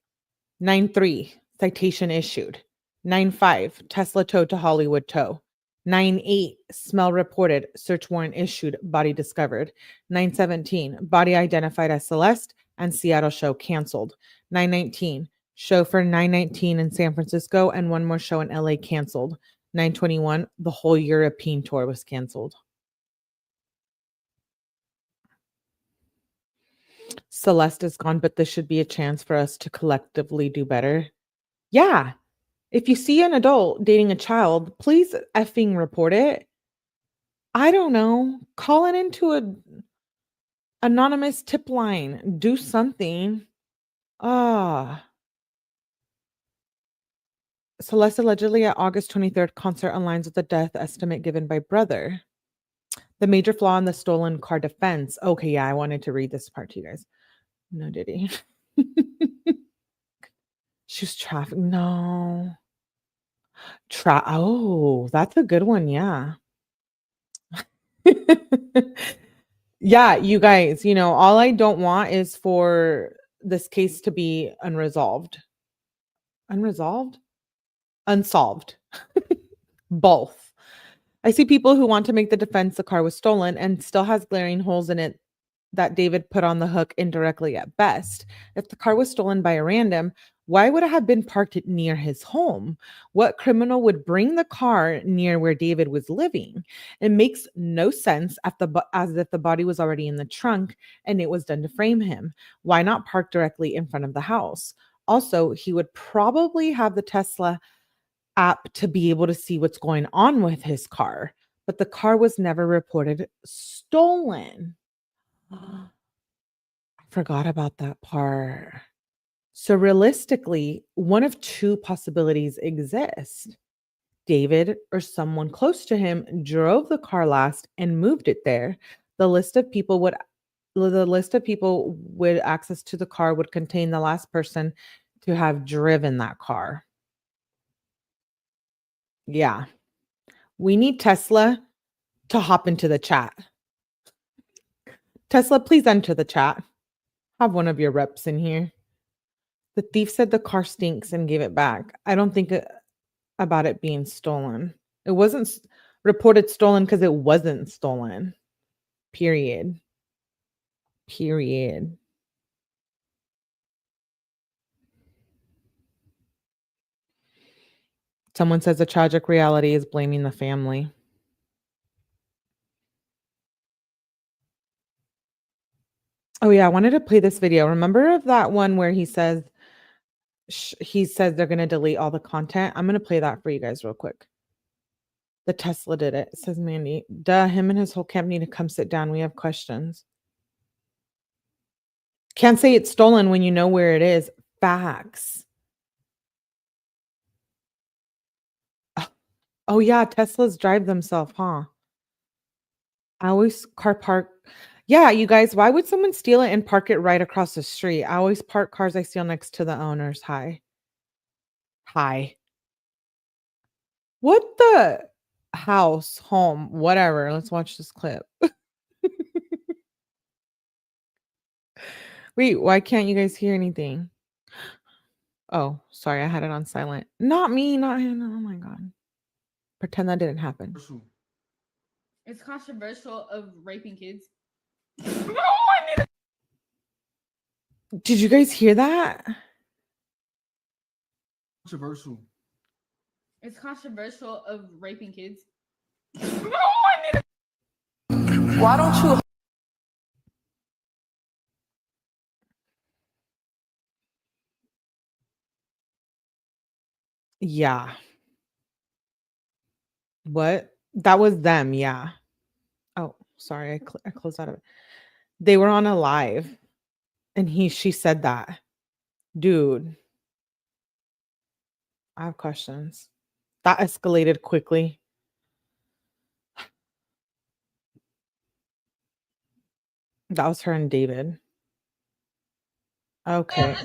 9/3, citation issued. 9/5, Tesla towed to Hollywood tow. 9/8, smell reported, search warrant issued, body discovered. 9/17, body identified as Celeste and Seattle show canceled. 9/19, show for 9/19 in San Francisco and one more show in LA canceled. 9/21, the whole European tour was canceled. Celeste is gone, but this should be a chance for us to collectively do better. Yeah. If you see an adult dating a child, please effing report it. I don't know. Call it into an anonymous tip line. Do something. Celeste allegedly at August 23rd concert aligns with the death estimate given by brother. The major flaw in the stolen car defense. Okay, yeah, I wanted to read this part to you guys. No, did he? She was traffic. No. Oh, that's a good one. Yeah. Yeah, you guys, all I don't want is for this case to be unresolved. Unsolved? Both. I see people who want to make the defense the car was stolen and still has glaring holes in it that David put on the hook indirectly at best. If the car was stolen by a random, why would it have been parked near his home? What criminal would bring the car near where David was living? It makes no sense as if the body was already in the trunk and it was done to frame him. Why not park directly in front of the house? Also, he would probably have the Tesla app to be able to see what's going on with his car, but the car was never reported stolen. I forgot about that part. So realistically, one of two possibilities exist. David or someone close to him drove the car last and moved it there. The list of people with access to the car would contain the last person to have driven that car. Yeah. We need Tesla to hop into the chat. Tesla, please enter the chat. Have one of your reps in here. The thief said the car stinks and gave it back. I don't think about it being stolen. It wasn't reported stolen because it wasn't stolen. Period. Period. Someone says the tragic reality is blaming the family. Oh yeah, I wanted to play this video. Remember of that one where he says they're going to delete all the content? I'm going to play that for you guys real quick. The Tesla did it, says Mandy. Duh, him and his whole camp need to come sit down. We have questions. Can't say it's stolen when you know where it is. Facts. Oh yeah, Teslas drive themselves, huh? I always car park. Yeah, you guys, why would someone steal it and park it right across the street? I always park cars I steal next to the owners. Hi. Hi. What the house, home, whatever. Let's watch this clip. Wait, why can't you guys hear anything? Oh, sorry, I had it on silent. Not me, not him. Oh my God. Pretend that didn't happen. It's controversial of raping kids. Did you guys hear that? Controversial. It's controversial of raping kids. Why don't you? Yeah. What? That was them, yeah. Oh, sorry, I closed out of it. They were on a live, and she said that. Dude, I have questions. That escalated quickly. That was her and David. Okay.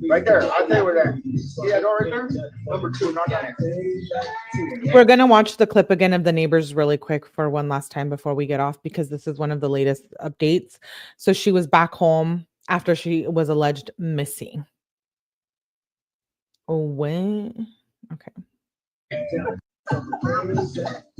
Right there. I'll tell you where that. See that door right there? Number 2, not that. We're going to watch the clip again of the neighbors really quick for one last time before we get off, because this is one of the latest updates. So she was back home after she was alleged missing. Oh, when? Okay. Number 2 right there.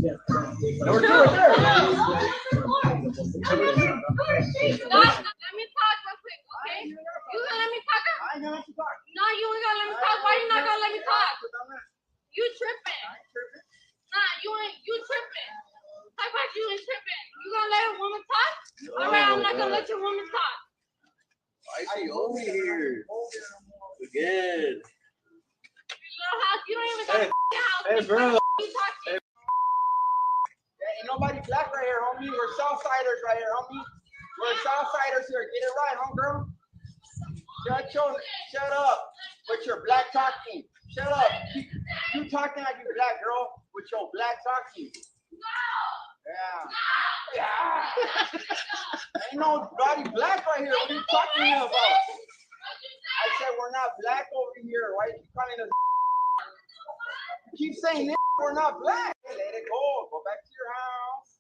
Let me talk real quick, okay? You gonna let me talk? I ain't gonna let you talk. No, you ain't gonna let me talk. Why you not gonna let me talk? You tripping. Nah, you tripping. How about you ain't tripping? You gonna let a woman talk? All right, I'm not gonna let your woman talk. I see over here. Good. Little house, you don't even got a house. Hey, bro. You talk to. Ain't nobody black right here, homie. We're Southsiders right here, homie. We're Southsiders here. Get it right, homegirl. Shut up with your black talking. Shut up. You talking like you black, girl, with your black talking. Yeah. Ain't nobody black right here. What are you talking about? I said we're not black over here. Why are you calling us? You keep saying this, we're not black. Hey, let it go. Go back to your house.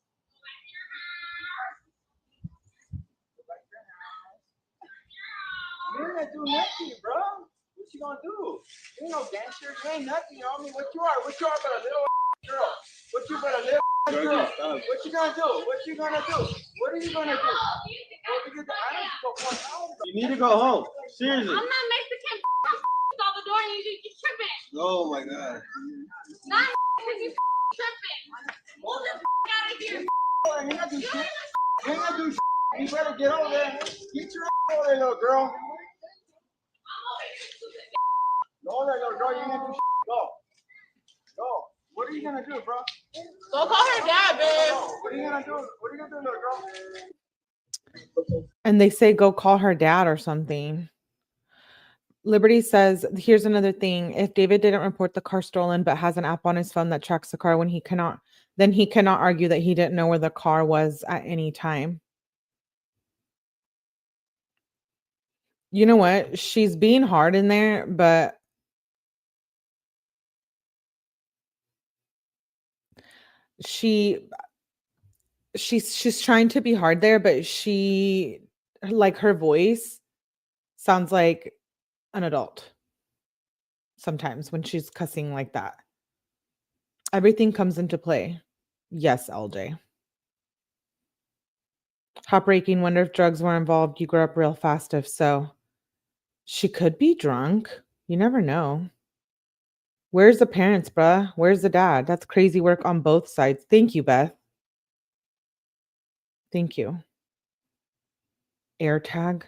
Go back to your house. You ain't gonna do nothing, bro. What you gonna do? You ain't no gangster. You ain't nothing, homie. What you are but a little girl. What do? What you gonna do? What you gonna do? What are you gonna do? You need to go home. Seriously. I'm not Mexican. Salvador, you tripping. Oh my God. Not you tripping. Move the out of here. You ain't gonna do shit. You ain't gonna do shit. You better get over there. Get your ass over there, little girl. Go there, little girl. You ain't gonna do shit. Go. Go. What are you gonna do, bro? Go call her dad, babe. What are you gonna do? What are you gonna do, little girl? And they say go call her dad or something. Liberty says, here's another thing. If David didn't report the car stolen but has an app on his phone that tracks the car when he cannot, then he cannot argue that he didn't know where the car was at any time. You know what? She's being hard in there, but she's trying to be hard there, but like her voice sounds like an adult sometimes when she's cussing like that. Everything comes into play. Yes, LJ. Heartbreaking. Wonder if drugs were involved. You grew up real fast. If so, she could be drunk. You never know. Where's the parents, bruh? Where's the dad? That's crazy work on both sides. Thank you, Beth. Thank you. AirTag.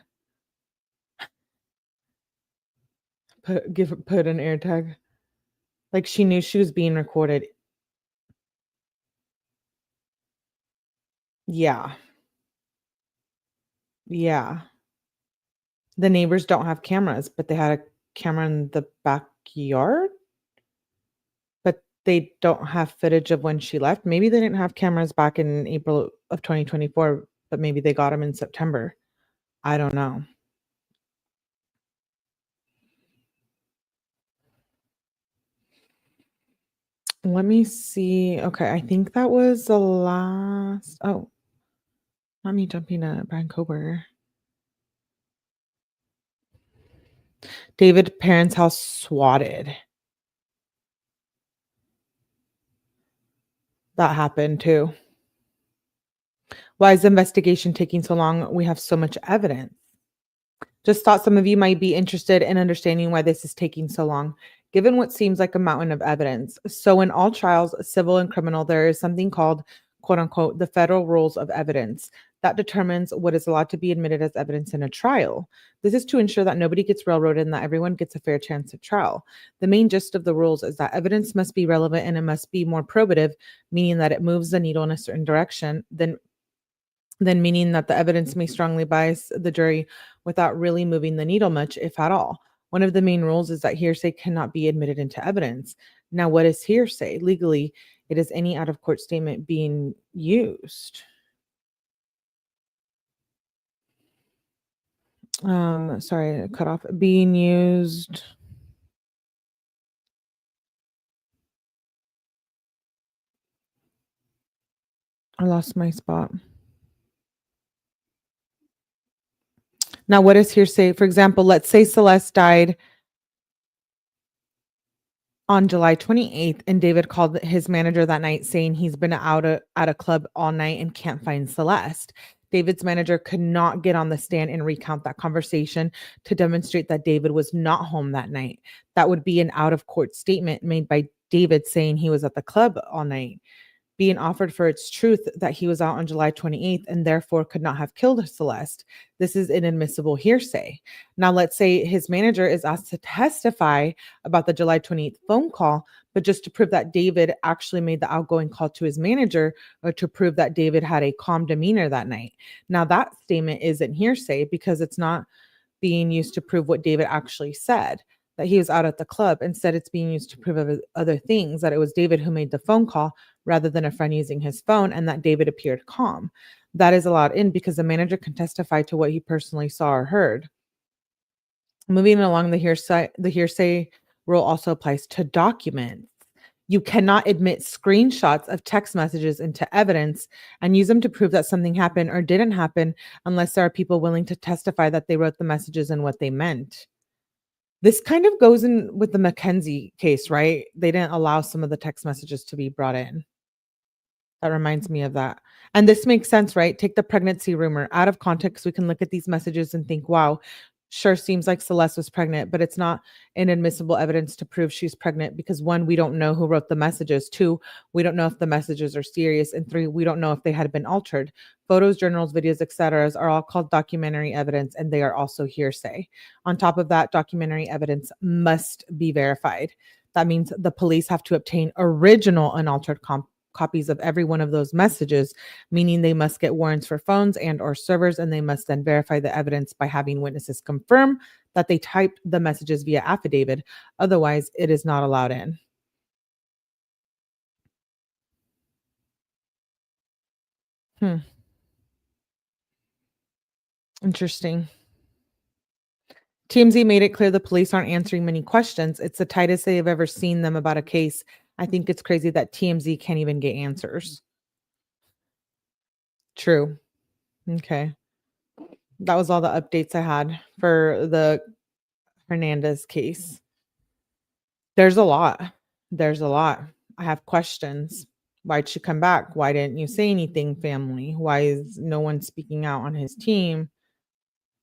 Put an AirTag. Like she knew she was being recorded. Yeah. Yeah. The neighbors don't have cameras, but they had a camera in the backyard. But they don't have footage of when she left. Maybe they didn't have cameras back in April of 2024, but maybe they got them in September. I don't know. Let me see. Okay, I think that was the last. Oh, not me jumping to Brian Kober. David parents' house swatted. That happened too. Why is the investigation taking so long? We have so much evidence. Just thought some of you might be interested in understanding why this is taking so long, given what seems like a mountain of evidence. So in all trials, civil and criminal, there is something called, quote unquote, the federal rules of evidence that determines what is allowed to be admitted as evidence in a trial. This is to ensure that nobody gets railroaded and that everyone gets a fair chance at trial. The main gist of the rules is that evidence must be relevant and it must be more probative, meaning that it moves the needle in a certain direction, then meaning that the evidence may strongly bias the jury without really moving the needle much, if at all. One of the main rules is that hearsay cannot be admitted into evidence. Now, what is hearsay? Legally, it is any out-of-court statement being used. Sorry, cut off. Being used. I lost my spot. Now, what is hearsay? For example, let's say Celeste died on July 28th, and David called his manager that night saying he's been out at a club all night and can't find Celeste. David's manager could not get on the stand and recount that conversation to demonstrate that David was not home that night. That would be an out-of-court statement made by David saying he was at the club all night, being offered for its truth that he was out on July 28th and therefore could not have killed Celeste. This is inadmissible hearsay. Now, let's say his manager is asked to testify about the July 28th phone call, but just to prove that David actually made the outgoing call to his manager or to prove that David had a calm demeanor that night. Now, that statement isn't hearsay because it's not being used to prove what David actually said, that he was out at the club. Instead, it's being used to prove other things, that it was David who made the phone call rather than a friend using his phone, and that David appeared calm. That is allowed in because the manager can testify to what he personally saw or heard. Moving along, the hearsay rule also applies to documents. You cannot admit screenshots of text messages into evidence and use them to prove that something happened or didn't happen unless there are people willing to testify that they wrote the messages and what they meant. This kind of goes in with the Mackenzie case, right? They didn't allow some of the text messages to be brought in. That reminds me of that. And this makes sense, right? Take the pregnancy rumor out of context. We can look at these messages and think, wow, sure seems like Celeste was pregnant, but it's not inadmissible evidence to prove she's pregnant because 1, we don't know who wrote the messages. 2, we don't know if the messages are serious. And 3, we don't know if they had been altered. Photos, journals, videos, etc. are all called documentary evidence, and they are also hearsay. On top of that, documentary evidence must be verified. That means the police have to obtain original unaltered copies of every one of those messages, meaning they must get warrants for phones and or servers, and they must then verify the evidence by having witnesses confirm that they typed the messages via affidavit. Otherwise, it is not allowed in. Interesting. TMZ made it clear the police aren't answering many questions. It's the tightest they have ever seen them about a case. I think it's crazy that TMZ can't even get answers. True. Okay. That was all the updates I had for the Hernandez case. There's a lot. There's a lot. I have questions. Why'd she come back? Why didn't you say anything, family? Why is no one speaking out on his team?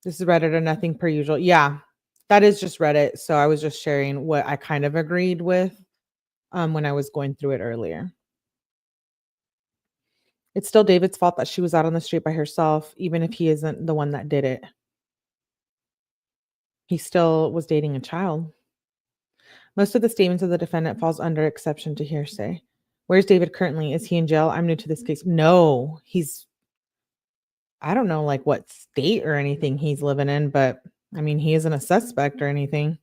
This is Reddit or nothing per usual. Yeah, that is just Reddit. So I was just sharing what I kind of agreed with when I was going through it earlier. It's still David's fault that she was out on the street by herself, even if he isn't the one that did it. He still was dating a child. Most of the statements of the defendant falls under exception to hearsay. Where's David currently? Is he in jail? I'm new to this case. No, I don't know like what state or anything he's living in, but I mean, he isn't a suspect or anything.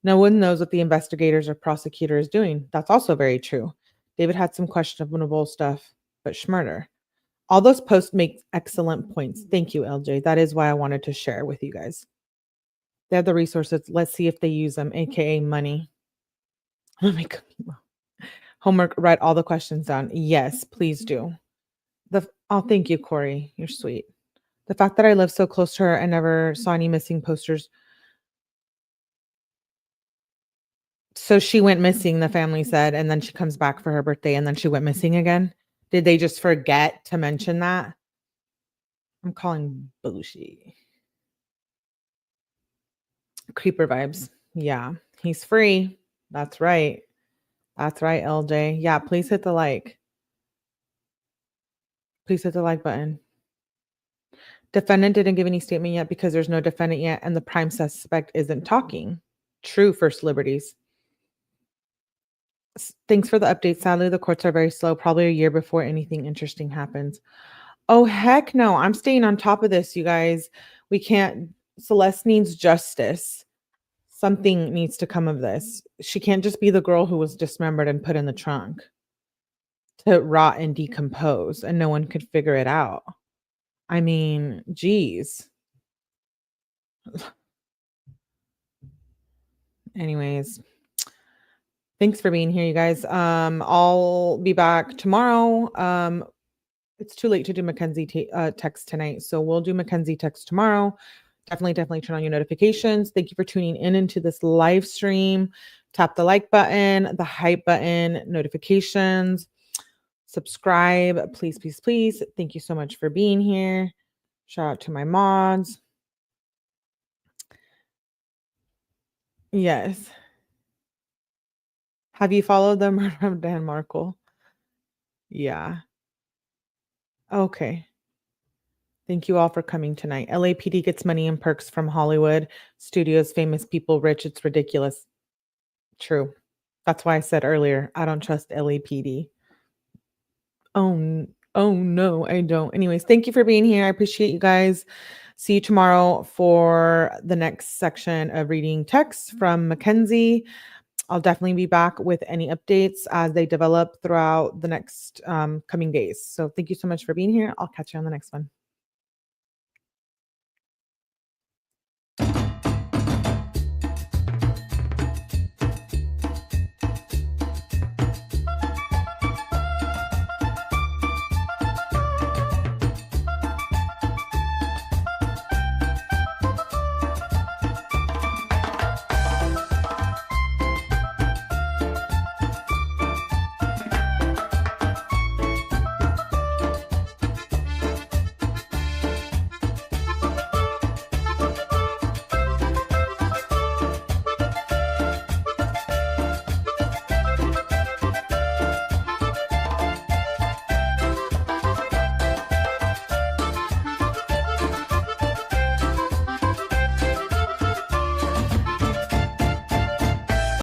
No one knows what the investigators or prosecutor is doing. That's also very true. David had some questionable stuff, but schmurder. All those posts make excellent points. Thank you, LJ. That is why I wanted to share with you guys. They have the resources. Let's see if they use them, aka money. Oh my God. Homework, write all the questions down. Yes, please do. Oh, thank you, Corey. You're sweet. The fact that I live so close to her and never saw any missing posters. So she went missing, the family said, and then she comes back for her birthday and then she went missing again. Did they just forget to mention that? I'm calling bullshit. Creeper vibes. Yeah, he's free. That's right. That's right, LJ. Yeah, please hit the like. Please hit the like button. Defendant didn't give any statement yet because there's no defendant yet and the prime suspect isn't talking. True, First Liberties. Thanks for the update. Sadly, the courts are very slow, probably a year before anything interesting happens. Oh, heck no. I'm staying on top of this, you guys. We can't. Celeste needs justice. Something needs to come of this. She can't just be the girl who was dismembered and put in the trunk to rot and decompose and no one could figure it out. I mean, geez. Anyways, thanks for being here, you guys. I'll be back tomorrow. It's too late to do Mackenzie text tonight, so we'll do Mackenzie text tomorrow. Definitely turn on your notifications. Thank you for tuning in into this live stream. Tap the like button, the hype button, notifications, subscribe, please. Thank you so much for being here. Shout out to my mods. Yes. Have you followed the murder of Dan Markle? Yeah. Okay. Thank you all for coming tonight. LAPD gets money and perks from Hollywood studios, famous people, rich. It's ridiculous. True. That's why I said earlier, I don't trust LAPD. Oh no, I don't. Anyways, thank you for being here. I appreciate you guys. See you tomorrow for the next section of reading texts from Mackenzie. I'll definitely be back with any updates as they develop throughout the next coming days. So thank you so much for being here. I'll catch you on the next one.